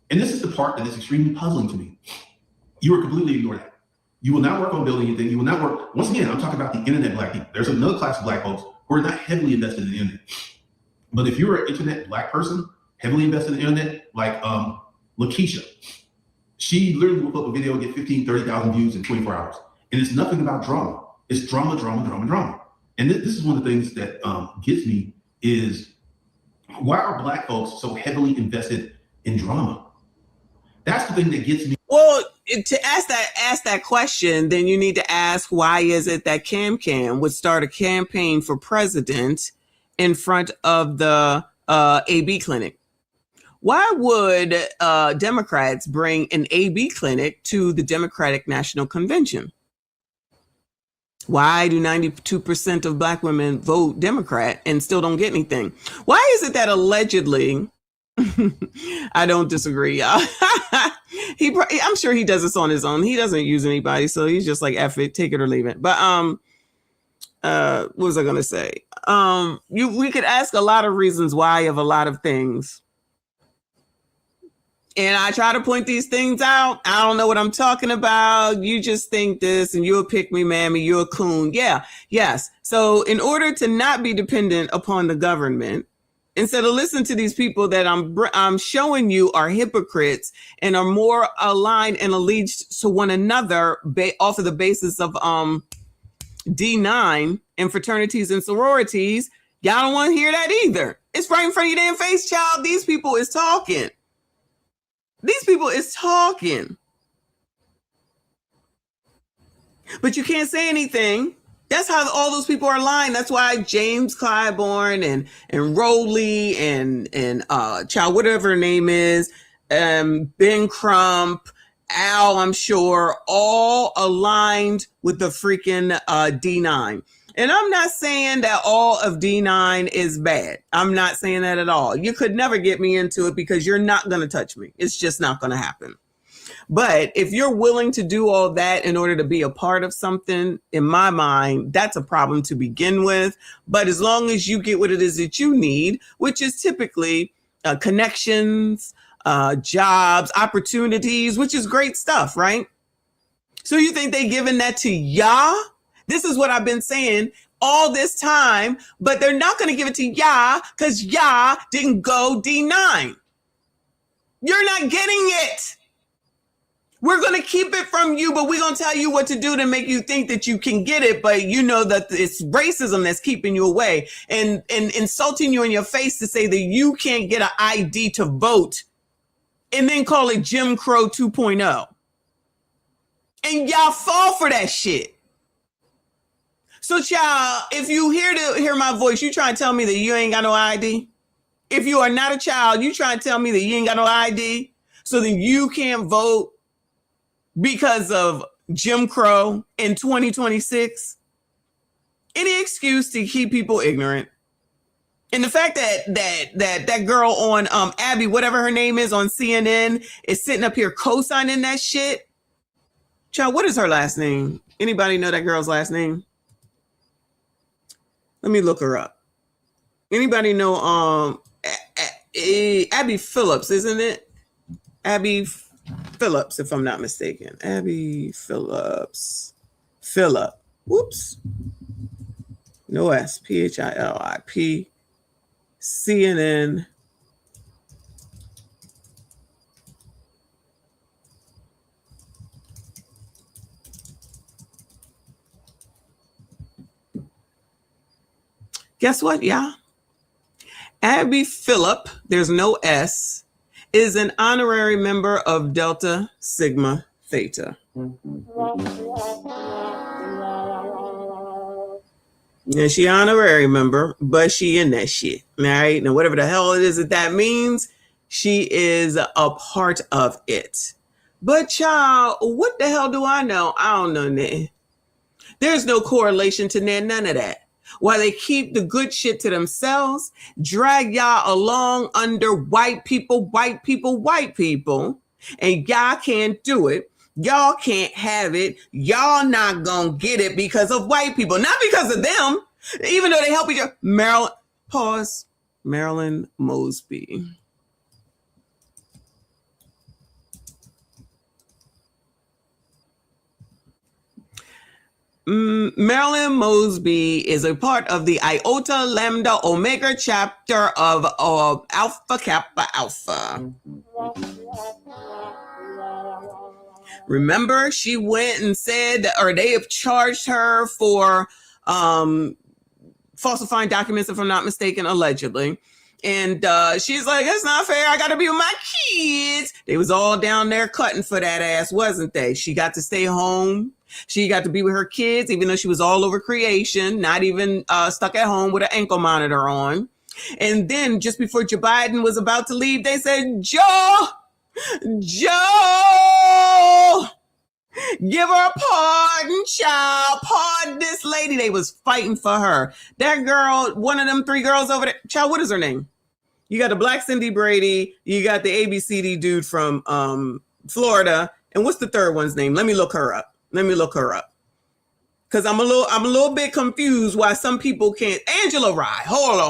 And this is the part that is extremely puzzling to me. You are completely ignored that. You will not work on building anything. You will not work. Once again, I'm talking about the internet black people. There's another class of black folks who are not heavily invested in the internet. But if you're an internet black person, heavily invested in the internet, like Lakeisha, she literally will put up a video and get 15, 30,000 views in 24 hours. And it's nothing about drama. It's drama, drama, drama, drama. And this is one of the things that gets me is why are black folks so heavily invested in drama? That's the thing that gets me. Well, to ask that question, then you need to ask, why is it that Cam would start a campaign for president in front of the AB clinic? Why would Democrats bring an AB clinic to the Democratic National Convention? Why do 92% of black women vote Democrat and still don't get anything? Why is it that allegedly, I don't disagree. I'm sure he does this on his own. He doesn't use anybody. So he's just like, F it, take it or leave it. But what was I going to say? We could ask a lot of reasons why of a lot of things. And I try to point these things out. I don't know what I'm talking about. You just think this and you'll pick me, mammy. You're a coon. Yeah. Yes. So in order to not be dependent upon the government, instead of listening to these people that I'm showing you are hypocrites and are more aligned and alleged to one another off of the basis of D9 and fraternities and sororities, y'all don't want to hear that either. It's right in front of your damn face, child. These people is talking. These people is talking. But you can't say anything. That's how all those people are lying. That's why James Clyburn and Rowley and child, whatever her name is, Ben Crump, Al, I'm sure, all aligned with the freaking D9. And I'm not saying that all of D9 is bad. I'm not saying that at all. You could never get me into it because you're not going to touch me. It's just not going to happen. But if you're willing to do all that in order to be a part of something, in my mind, that's a problem to begin with. But as long as you get what it is that you need, which is typically connections, jobs, opportunities, which is great stuff, right? So you think they giving that to y'all? This is what I've been saying all this time, but they're not going to give it to y'all because y'all didn't go D9. You're not getting it. We're going to keep it from you, but we're going to tell you what to do to make you think that you can get it. But you know that it's racism that's keeping you away and insulting you in your face to say that you can't get an ID to vote and then call it Jim Crow 2.0. And y'all fall for that shit. So, child, if you hear my voice, you try to tell me that you ain't got no ID. If you are not a child, you try to tell me that you ain't got no ID. So then you can't vote because of Jim Crow in 2026. Any excuse to keep people ignorant. And the fact that girl on Abby, whatever her name is on CNN, is sitting up here co-signing that shit. Child, what is her last name? Anybody know that girl's last name? Let me look her up. Anybody know Abby Phillips, isn't it? Abby Phillips, if I'm not mistaken. Abby Phillips. Phillip. Whoops. No S. Philip. CNN. Guess what, y'all? Abby Phillip, there's no S, is an honorary member of Delta Sigma Theta. Yeah, she honorary member, but she in that shit. All right. Now, whatever the hell it is that means, she is a part of it. But child, what the hell do I know? I don't know nothing. There's no correlation to none of that. While they keep the good shit to themselves, drag y'all along under white people, and y'all can't do it. Y'all can't have it. Y'all not gonna get it because of white people, not because of them, even though they help each other. Marilyn Mosby. Marilyn Mosby is a part of the Iota Lambda Omega chapter of Alpha Kappa Alpha. Remember, she went and said, or they have charged her for falsifying documents, if I'm not mistaken, allegedly. And she's like, it's not fair. I got to be with my kids. They was all down there cutting for that ass, wasn't they? She got to stay home. She got to be with her kids, even though she was all over creation, not even stuck at home with an ankle monitor on. And then just before Joe Biden was about to leave, they said, Joe, give her a pardon, child. Pardon this lady. They was fighting for her. That girl, one of them 3 girls over there. Child, what is her name? You got the Black Cindy Brady. You got the ABCD dude from Florida. And what's the third one's name? Let me look her up. Because I'm a little bit confused why some people can't. Angela Rye. Hold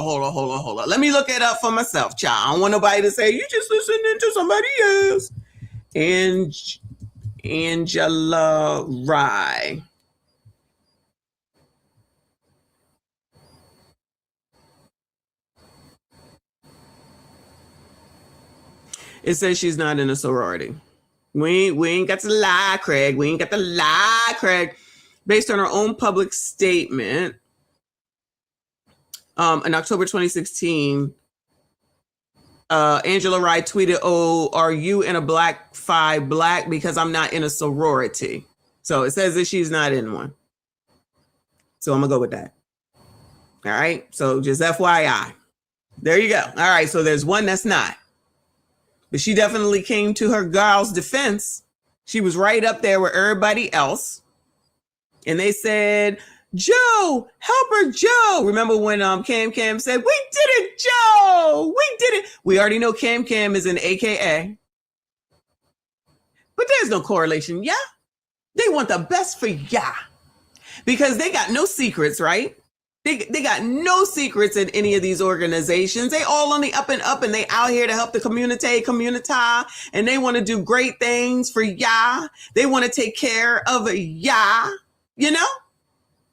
on. Let me look it up for myself, child. I don't want nobody to say, you just listening to somebody else. Angela Rye. It says she's not in a sorority. We ain't got to lie, Craig. Based on her own public statement, in October 2016, Angela Wright tweeted, "Oh, are you in a Black Phi Black? Because I'm not in a sorority." So it says that she's not in one. So I'm gonna go with that. All right. So just FYI. There you go. All right. So there's one that's not. But she definitely came to her girl's defense. She was right up there with everybody else. And they said, Joe, help her, Joe. Remember when Cam said, we did it, Joe. We did it. We already know Cam is an AKA. But there's no correlation. Yeah. They want the best for ya. Because they got no secrets, right? They got no secrets in any of these organizations. They all on the up and up, and they out here to help the community, and they want to do great things for ya. They want to take care of ya, you know?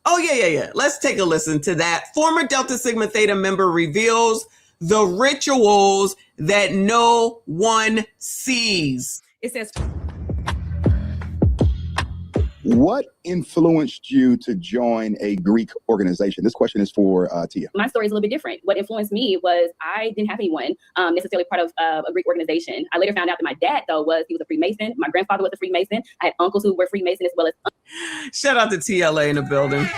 Oh, yeah. Let's take a listen to that. Former Delta Sigma Theta member reveals the rituals that no one sees. It says, what influenced you to join a Greek organization? This question is for Tia. My story is a little bit different. What influenced me was I didn't have anyone necessarily part of a Greek organization. I later found out that my dad, though, he was a Freemason. My grandfather was a Freemason. I had uncles who were Freemason as well as. Shout out to TLA in the building.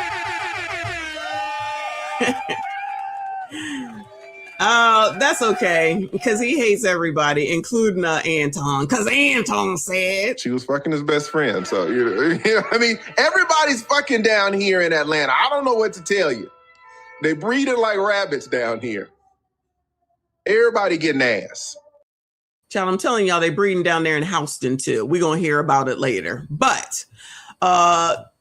That's okay, because he hates everybody, including Anton, because Anton said she was fucking his best friend. So, I mean, everybody's fucking down here in Atlanta. I don't know what to tell you. They breeding like rabbits down here. Everybody getting ass. Child, I'm telling y'all, they breeding down there in Houston too. We're going to hear about it later. But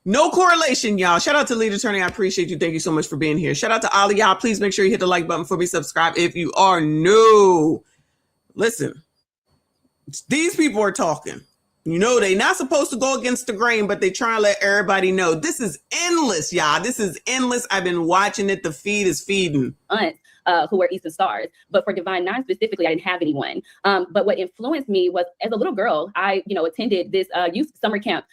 no correlation, y'all. Shout out to Lead Attorney. I appreciate you. Thank you so much for being here. Shout out to Ali. Y'all, please make sure you hit the like button for me. Subscribe if you are new. Listen, these people are talking. You know, they not supposed to go against the grain, but they try to let everybody know. This is endless, y'all. This is endless. I've been watching it. The feed is feeding. who were Eastern Stars. But for Divine Nine specifically, I didn't have anyone. But what influenced me was, as a little girl, I attended this youth summer camp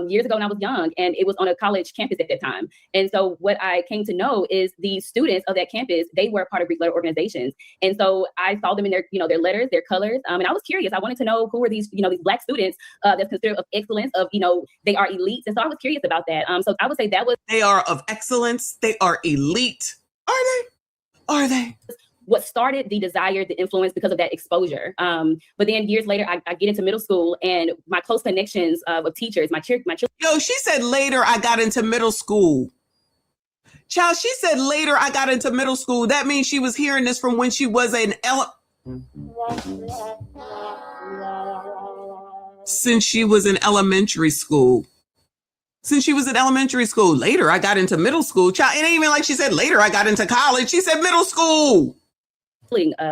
years ago when I was young, and it was on a college campus at that time. And so what I came to know is the students of that campus, they were part of Greek letter organizations. And so I saw them in their, their letters, their colors. And I was curious. I wanted to know who were these, these Black students that's considered of excellence, of, they are elites. And so I was curious about that. So I would say that was. They are of excellence. They are elite. Are they? Are they? What started the desire, the influence, because of that exposure. But then years later, I get into middle school, and my close connections with teachers, my children. Yo, she said later I got into middle school. Child, she said later I got into middle school. That means she was hearing this from when she was since she was in elementary school. Since she was in elementary school. Later I got into middle school. Child, it ain't even like she said later I got into college. She said middle school.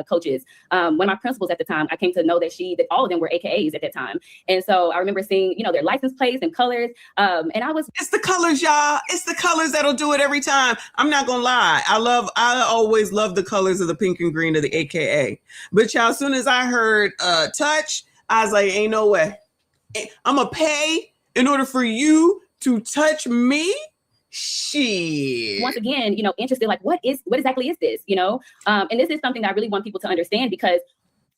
Coaches. One of my principals at the time, I came to know that all of them were AKAs at that time. And so I remember seeing, their license plates and colors. And it's the colors, y'all. It's the colors that'll do it every time. I'm not gonna lie. I always love the colors of the pink and green of the AKA. But y'all, as soon as I heard touch, I was like, ain't no way. I'm gonna pay in order for you to touch me. Shit. Once again, interested, like what exactly is this? And this is something that I really want people to understand, because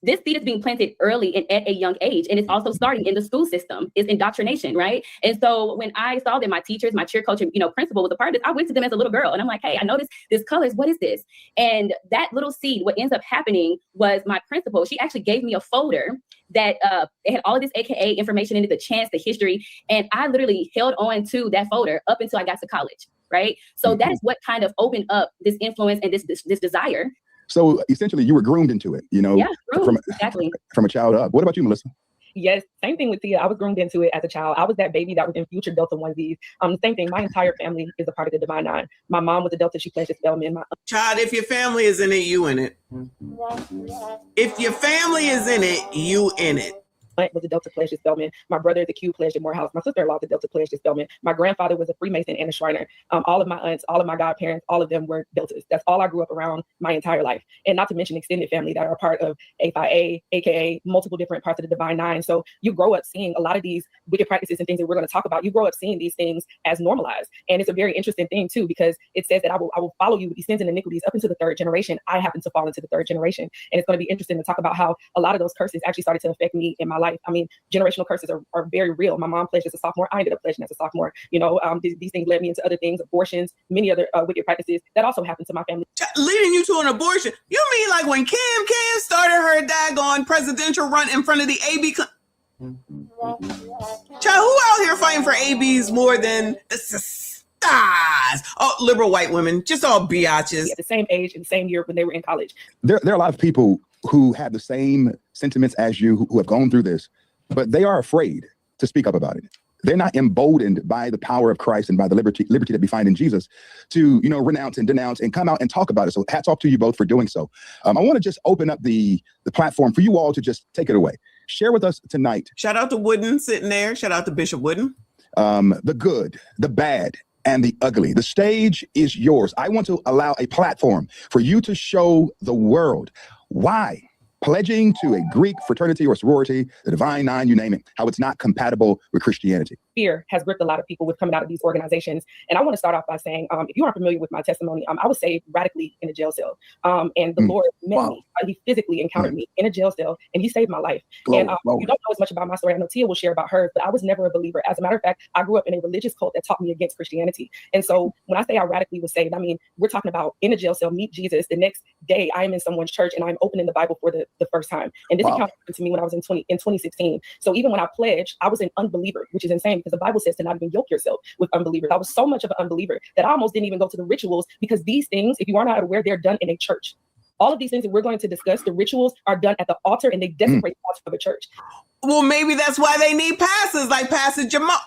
this seed is being planted early and at a young age, and it's also starting in the school system. It's indoctrination, right? And so when I saw that my teachers, my cheer coach, and principal was a part of this, I went to them as a little girl, and I'm like, hey, I noticed this colors. What is this? And that little seed, what ends up happening was my principal, she actually gave me a folder that it had all of this AKA information in it, the chants, the history, and I literally held on to that folder up until I got to college, right? So that is what kind of opened up this influence and this desire. So essentially you were groomed into it, Exactly. From a child up. What about you, Melissa? Yes, same thing with Tia. I was groomed into it as a child. I was that baby that was in future Delta onesies. Same thing. My entire family is a part of the Divine Nine. My mom was a Delta. She pledged Spellman. Child, if your family is in it, you in it. If your family is in it, you in it. Was a Delta pledged Spellman. My brother is a Q pledged at Morehouse. My sister-in-law is a Delta pledged Spellman. My grandfather was a Freemason and a Shriner. All of my aunts, all of my godparents, all of them were Deltas. That's all I grew up around my entire life. And not to mention extended family that are a part of A5A, AKA, multiple different parts of the Divine Nine. So you grow up seeing a lot of these wicked practices and things that we're going to talk about. You grow up seeing these things as normalized. And it's a very interesting thing too, because it says that I will follow you with these sins and iniquities up into the third generation. I happen to fall into the third generation. And it's going to be interesting to talk about how a lot of those curses actually started to affect me in my life. I mean, generational curses are very real. My mom pledged as a sophomore. I ended up pledging as a sophomore. These things led me into other things, abortions, many other wicked practices that also happened to my family. Leading you to an abortion? You mean like when Kim started her daggone presidential run in front of the AB? Child, who out here fighting for ABs more than the stars? Oh, liberal white women, just all biatches. At the same age and same year when they were in college. There are a lot of people who have the same sentiments as you, who have gone through this, but they are afraid to speak up about it. They're not emboldened by the power of Christ and by the liberty that we find in Jesus to, renounce and denounce and come out and talk about it. So hats off to you both for doing so. I want to just open up the platform for you all to just take it away. Share with us tonight. Shout out to Wooden sitting there. Shout out to Bishop Wooden. The good, the bad, and the ugly. The stage is yours. I want to allow a platform for you to show the world why pledging to a Greek fraternity or sorority, the Divine Nine, you name it, how it's not compatible with Christianity. Fear has gripped a lot of people with coming out of these organizations. And I want to start off by saying, if you aren't familiar with my testimony, I was saved radically in a jail cell. And the Lord met me. He physically encountered me in a jail cell, and he saved my life. You don't know as much about my story. I know Tia will share about hers, but I was never a believer. As a matter of fact, I grew up in a religious cult that taught me against Christianity. And so when I say I radically was saved, I mean, we're talking about in a jail cell, meet Jesus. The next day, I am in someone's church, and I'm opening the Bible for the first time. And this encounter happened to me when I was in 2016. So even when I pledged, I was an unbeliever, which is insane because the Bible says to not even yoke yourself with unbelievers. I was so much of an unbeliever that I almost didn't even go to the rituals, because these things, if you are not aware, they're done in a church. All of these things that we're going to discuss, the rituals are done at the altar, and they desecrate the altar of a church. Well, maybe that's why they need pastors like Pastor Jamal.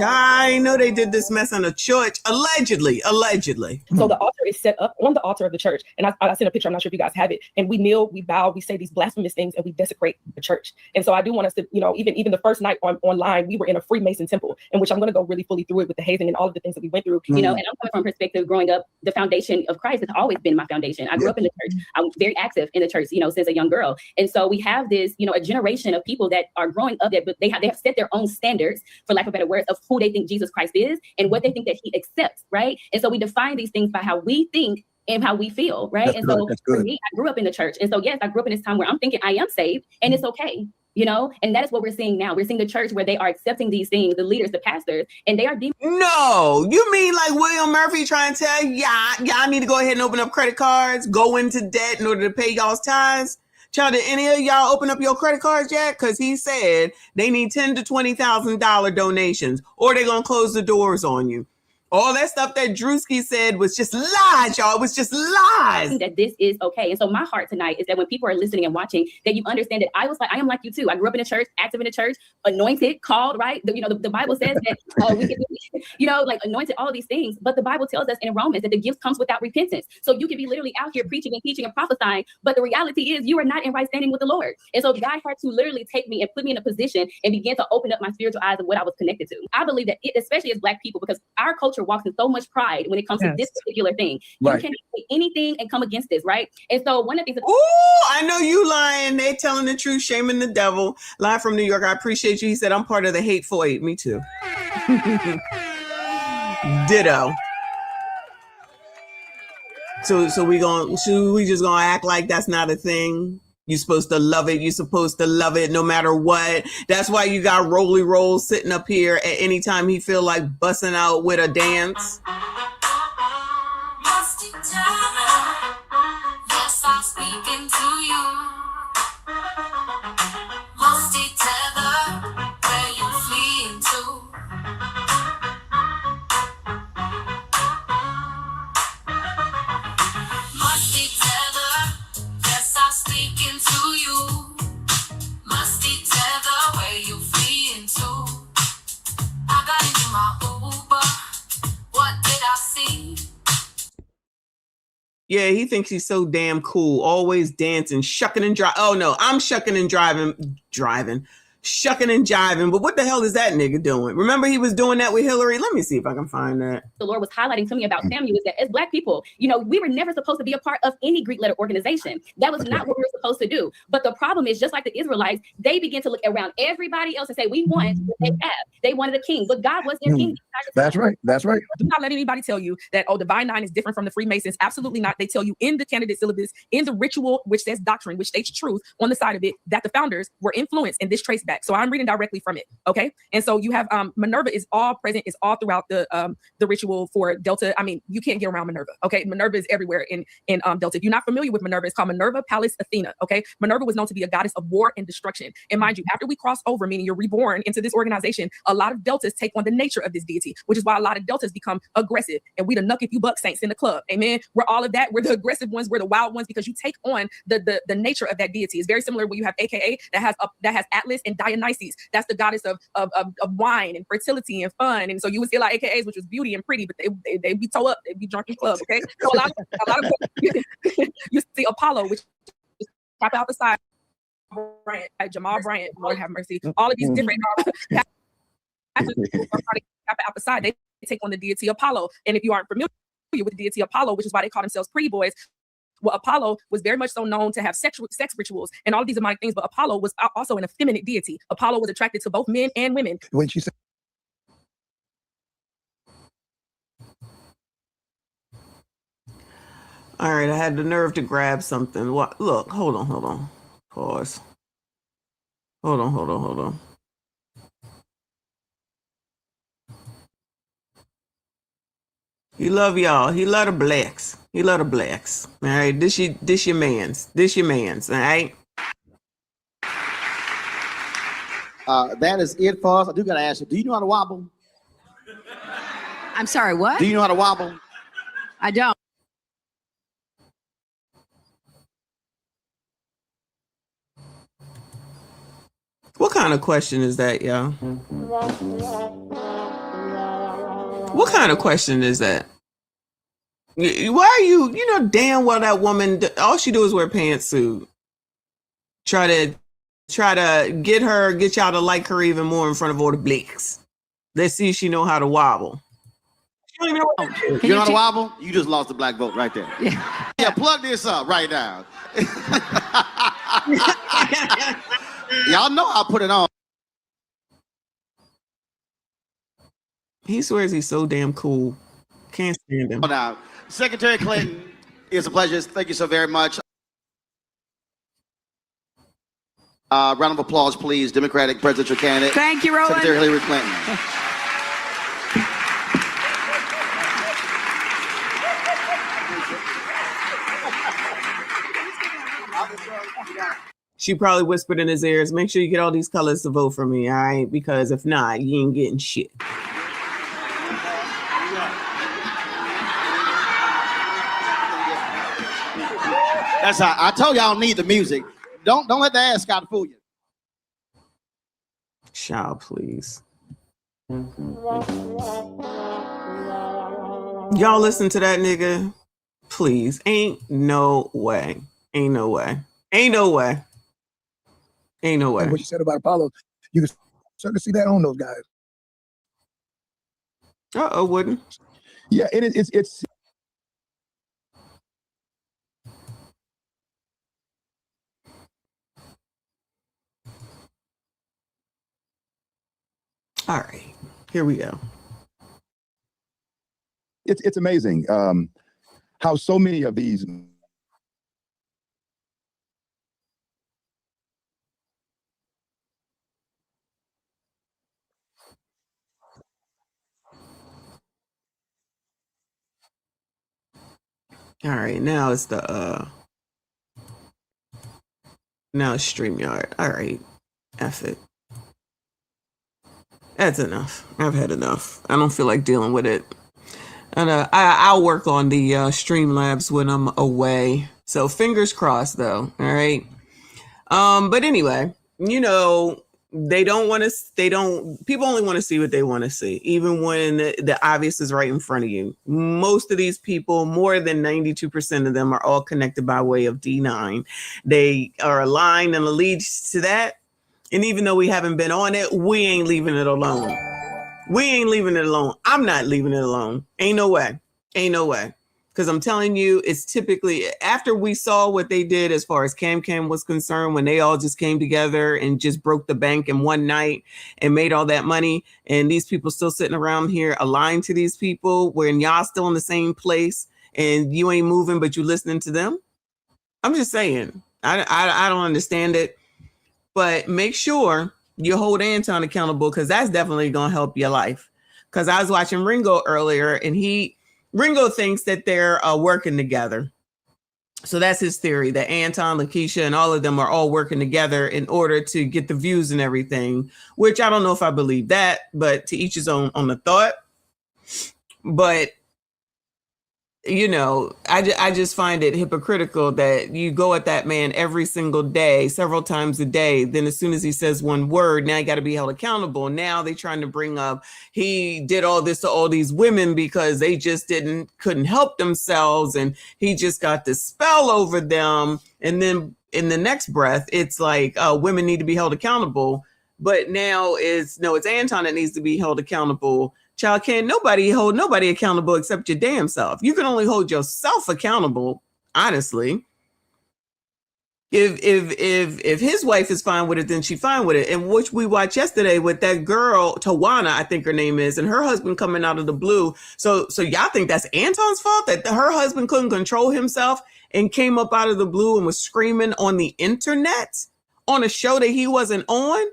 I know they did this mess on a church, allegedly. So the altar is set up on the altar of the church. And I sent a picture, I'm not sure if you guys have it. And we kneel, we bow, we say these blasphemous things, and we desecrate the church. And so I do want us to, even the first night online, we were in a Freemason temple, in which I'm going to go really fully through it with the hazing and all of the things that we went through. And I'm coming from a perspective growing up, the foundation of Christ has always been my foundation. I grew up in the church. I'm very active in the church, since a young girl. And so we have this, a generation of people that are growing up that, but they have set their own standards, for lack of better words, of who they think Jesus Christ is and what they think that he accepts, right? And so we define these things by how we think and how we feel, right? So for me, I grew up in the church. And so, yes, I grew up in this time where I'm thinking I am saved and it's okay. And that is what we're seeing now. We're seeing the church where they are accepting these things, the leaders, the pastors, and they are No, you mean like William Murphy trying to tell y'all need to go ahead and open up credit cards, go into debt in order to pay y'all's tithes? Child, did any of y'all open up your credit cards yet? Because he said they need $10,000 to $20,000 donations, or they're gonna close the doors on you. All that stuff that Drewski said was just lies, y'all. It was just lies. That this is okay. And so my heart tonight is that when people are listening and watching, that you understand that I am like you too. I grew up in the church, active in the church, anointed, called, right? The Bible says that we can, anointed, all of these things. But the Bible tells us in Romans that the gift comes without repentance. So you can be literally out here preaching and teaching and prophesying, but the reality is you are not in right standing with the Lord. And so God had to literally take me and put me in a position and begin to open up my spiritual eyes of what I was connected to. I believe that especially as Black people, because our culture walks in so much pride when it comes to this particular thing. You can't say anything and come against this, right? And so one of the things I know you lying. They telling the truth, shaming the devil. Live from New York. I appreciate you. He said, I'm part of the hateful eight. Me too. Ditto. So we just gonna act like that's not a thing? You're supposed to love it. You're supposed to love it no matter what. That's why you got Rolly Roll sitting up here at any time he feel like busting out with a dance. Yes, I'm speaking to you. Musty tether, where you fleeing to? Musty tether, yes, I'm speaking to you. Musty tether, where you fleeing to? I got into my Uber. What did I see? Yeah, he thinks he's so damn cool, always dancing, shucking and driving. Oh no, I'm shucking and driving, shucking and jiving. But what the hell is that nigga doing? Remember he was doing that with Hillary? Let me see if I can find that. The Lord was highlighting to me about Samuel is that as Black people, we were never supposed to be a part of any Greek letter organization. That was not what we were supposed to do. But the problem is, just like the Israelites, they began to look around everybody else and say, we want what they have. They wanted a king, but God was their king. That's right. Do not let anybody tell you that, Divine Nine is different from the Freemasons. Absolutely not. They tell you in the candidate syllabus, in the ritual, which says doctrine, which states truth on the side of it, that the founders were influenced, and this trace back. So I'm reading directly from it. Okay. And so you have Minerva is all present, is all throughout the ritual for Delta. I mean, you can't get around Minerva. Okay. Minerva is everywhere in Delta. If you're not familiar with Minerva, it's called Minerva Pallas Athena. Okay. Minerva was known to be a goddess of war and destruction. And mind you, after we cross over, meaning you're reborn into this organization, a lot of Deltas take on the nature of this deity, which is why a lot of Deltas become aggressive. And we the nuck if you buck saints in the club. Amen. We're all of that. We're the aggressive ones. We're the wild ones, because you take on the nature of that deity. It's very similar when you have AKA that has Atlas and Dionysus. That's the goddess of wine and fertility and fun. And so you would see a lot of AKAs, which was beauty and pretty, but they be toe up, they be drunk in club. Okay. So a lot of you see Apollo, which is tap out the side. Jamal Bryant, Lord have mercy. All of these different tap out the side, they take on the deity Apollo. And if you aren't familiar with the deity Apollo, which is why they call themselves pretty boys, well, Apollo was very much so known to have sex rituals and all of these demonic things, but Apollo was also an effeminate deity. Apollo was attracted to both men and women. When she said, all right, I had the nerve to grab something. What? Look, hold on. Pause. Hold on. He love y'all. He love the blacks. All right, this your man's. All right. That is it for us. I do gotta ask you, do you know how to wobble? I'm sorry, what? Do you know how to wobble? I don't. What kind of question is that, y'all? What kind of question is that? Why are you, damn well that woman, all she do is wear pantsuit. Try to get y'all to like her even more in front of all the blicks. Let's see if she know how to wobble. She don't even know what to do. You know how to wobble? You just lost the black vote right there. Yeah, plug this up right now. Y'all know I put it on. He swears he's so damn cool. Can't stand him. Now, Secretary Clinton, it's a pleasure. Thank you so very much. Round of applause, please. Democratic presidential candidate. Thank you, Rowan. Secretary Hillary Clinton. She probably whispered in his ears, make sure you get all these colors to vote for me, all right? Because if not, you ain't getting shit. That's how I told y'all need the music. Don't let the ascot fool you. Child, please. Y'all listen to that nigga? Please. Ain't no way. Ain't no way. Ain't no way. Ain't no way. And what you said about Apollo, you can start to see that on those guys. Wouldn't. Yeah, it's all right, here we go. It's amazing how so many of these All right, now it's now it's StreamYard. All right, F it. That's enough. I've had enough. I don't feel like dealing with it. And I'll work on the Streamlabs when I'm away. So fingers crossed, though. All right. But anyway, people only want to see what they want to see, even when the obvious is right in front of you. Most of these people, more than 92% of them, are all connected by way of D9. They are aligned and allegiance to that. And even though we haven't been on it, we ain't leaving it alone. We ain't leaving it alone. I'm not leaving it alone. Ain't no way. Ain't no way. Because I'm telling you, it's typically after we saw what they did as far as Cam was concerned, when they all just came together and just broke the bank in one night and made all that money. And these people still sitting around here aligned to these people when y'all still in the same place and you ain't moving, but you listening to them. I'm just saying, I don't understand it. But make sure you hold Anton accountable, because that's definitely going to help your life. Because I was watching Ringo earlier, and Ringo thinks that they're working together. So that's his theory, that Anton, Lakeisha, and all of them are all working together in order to get the views and everything, which I don't know if I believe that, but to each his own on the thought. But I just find it hypocritical that you go at that man every single day, several times a day. Then as soon as he says one word, now you got to be held accountable. Now they're trying to bring up he did all this to all these women because they just couldn't help themselves. And he just got this spell over them. And then in the next breath, it's like women need to be held accountable. But now it's Anton that needs to be held accountable. Child, can't nobody hold nobody accountable except your damn self. You can only hold yourself accountable, honestly. If his wife is fine with it, then she's fine with it. And which we watched yesterday with that girl, Tawana, I think her name is, and her husband coming out of the blue. So y'all think that's Anton's fault that her husband couldn't control himself and came up out of the blue and was screaming on the internet on a show that he wasn't on?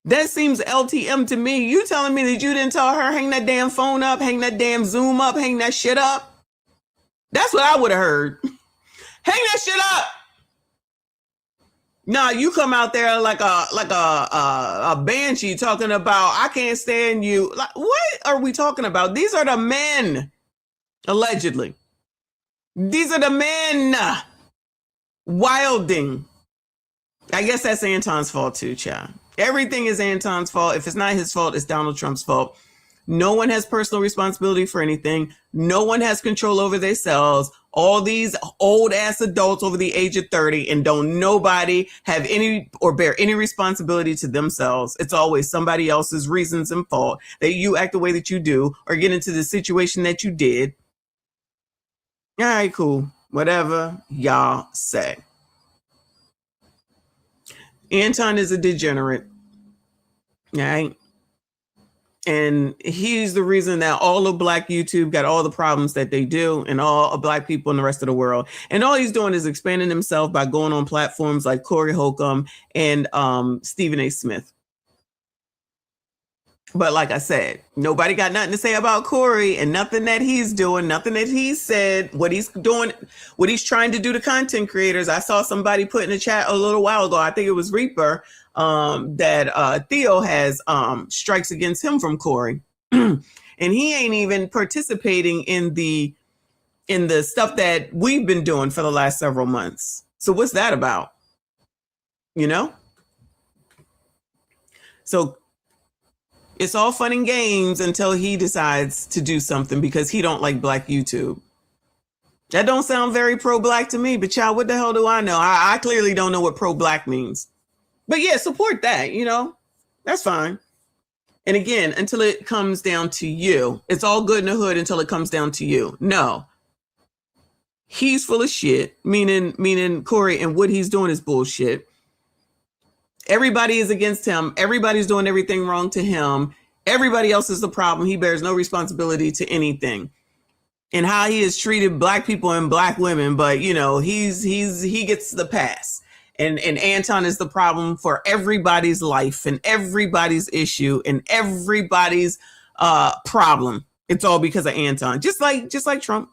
That seems LTM to me. You telling me that you didn't tell her, hang that damn phone up, hang that damn Zoom up, hang that shit up? That's what I would have heard. Hang that shit up. Nah, you come out there like a banshee talking about, I can't stand you. Like, what are we talking about? These are the men, allegedly. These are the men wilding. I guess that's Anton's fault too, child. Everything is Anton's fault. If it's not his fault, it's Donald Trump's fault. No one has personal responsibility for anything. No one has control over themselves. All these old ass adults over the age of 30, and don't nobody have any or bear any responsibility to themselves. It's always somebody else's reasons and fault that you act the way that you do or get into the situation that you did. All right, cool. Whatever y'all say. Anton is a degenerate. All right. And he's the reason that all of Black YouTube got all the problems that they do, and all of Black people in the rest of the world. And all he's doing is expanding himself by going on platforms like Corey Holcomb and Stephen A. Smith. But like I said, nobody got nothing to say about Corey, and nothing that he's doing, nothing that he said, what he's doing, what he's trying to do to content creators. I saw somebody put in the chat a little while ago, I think it was Reaper, that Theo has strikes against him from Corey. And he ain't even participating in the stuff that we've been doing for the last several months. So what's that about? You know? So it's all fun and games until he decides to do something because he don't like Black YouTube. That don't sound very pro-Black to me, but child, what the hell do I know? I clearly don't know what pro-Black means. But yeah, support that, you know, that's fine. And again, until it comes down to you, it's all good in the hood until it comes down to you. No, he's full of shit, meaning Corey, and what he's doing is bullshit. Everybody is against him. Everybody's doing everything wrong to him. Everybody else is the problem. He bears no responsibility to anything. And how he has treated Black people and Black women, but you know, he gets the pass. And Anton is the problem for everybody's life and everybody's issue and everybody's problem. It's all because of Anton. Just like Trump.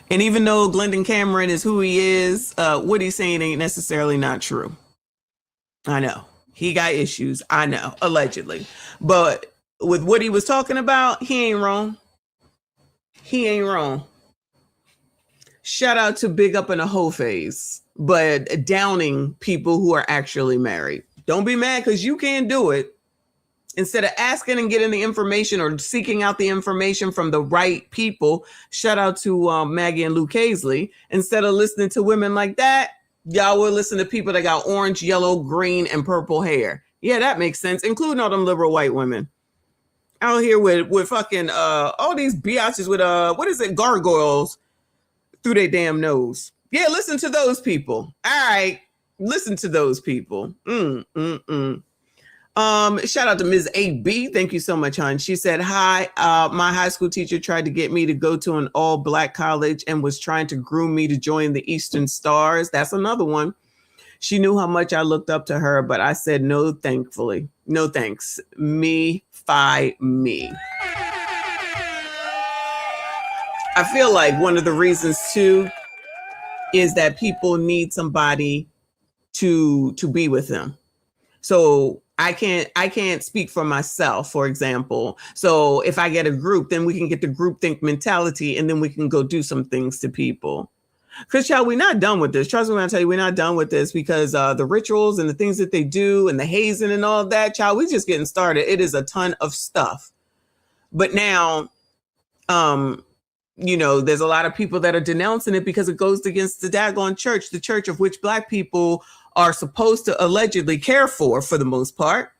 And even though Glendon Cameron is who he is, what he's saying ain't necessarily not true. I know. He got issues. I know, allegedly. But with what he was talking about, he ain't wrong. He ain't wrong. Shout out to Big Up in a Hoe Phase, but downing people who are actually married. Don't be mad because you can't do it. Instead of asking and getting the information or seeking out the information from the right people, shout out to Maggie and Luke Hazley. Instead of listening to women like that, y'all will listen to people that got orange, yellow, green, and purple hair. Yeah, that makes sense, including all them liberal white women out here with fucking all these biatches with what is it, gargoyles through their damn nose. Yeah, listen to those people. All right, listen to those people. Shout out to Ms. AB. Thank you so much, hon. She said, hi, my high school teacher tried to get me to go to an all Black college and was trying to groom me to join the Eastern Stars. That's another one. She knew how much I looked up to her, but I said no, thankfully. No thanks. Me. I feel like one of the reasons too is that people need somebody to be with them. So I can't speak for myself, for example. So if I get a group, then we can get the groupthink mentality and then we can go do some things to people. Because, child, we're not done with this. Trust me when I tell you, we're not done with this because the rituals and the things that they do and the hazing and all that, child, we're just getting started. It is a ton of stuff. But now, you know, there's a lot of people that are denouncing it because it goes against the daggone church, the church of which Black people are supposed to allegedly care for the most part.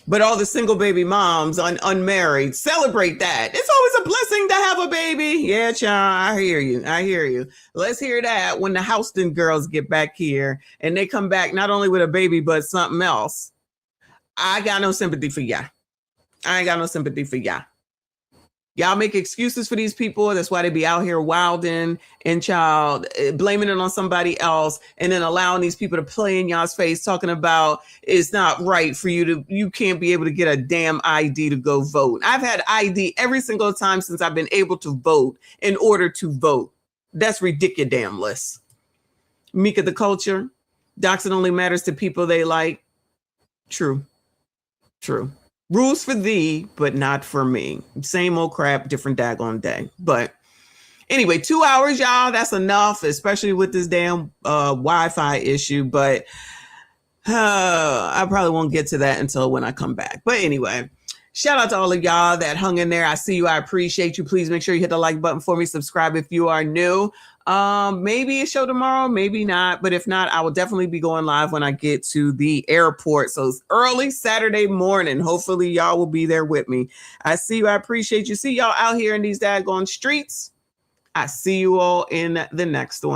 But all the single baby moms, unmarried, celebrate that. It's always a blessing to have a baby. Yeah, child, I hear you. Let's hear that when the Houston girls get back here and they come back not only with a baby, but something else. I got no sympathy for y'all. I ain't got no sympathy for y'all. Y'all make excuses for these people. That's why they be out here wilding and child blaming it on somebody else and then allowing these people to play in y'all's face talking about it's not right for you can't be able to get a damn ID to go vote. I've had ID every single time since I've been able to vote in order to vote. That's ridiculous. Mika the culture. Doxing only matters to people they like. True. Rules for thee, but not for me. Same old crap, different daggone day. But Anyway, 2 hours, y'all. That's enough, especially with this damn Wi-Fi issue. But I probably won't get to that until when I come back. But anyway, shout out to all of y'all that hung in there. I see you. I appreciate you. Please make sure you hit the like button for me. Subscribe if you are new. Maybe a show tomorrow, maybe not. But if not, I will definitely be going live when I get to the airport. So it's early Saturday morning. Hopefully y'all will be there with me. I see you. I appreciate you. See y'all out here in these daggone streets. I see you all in the next one.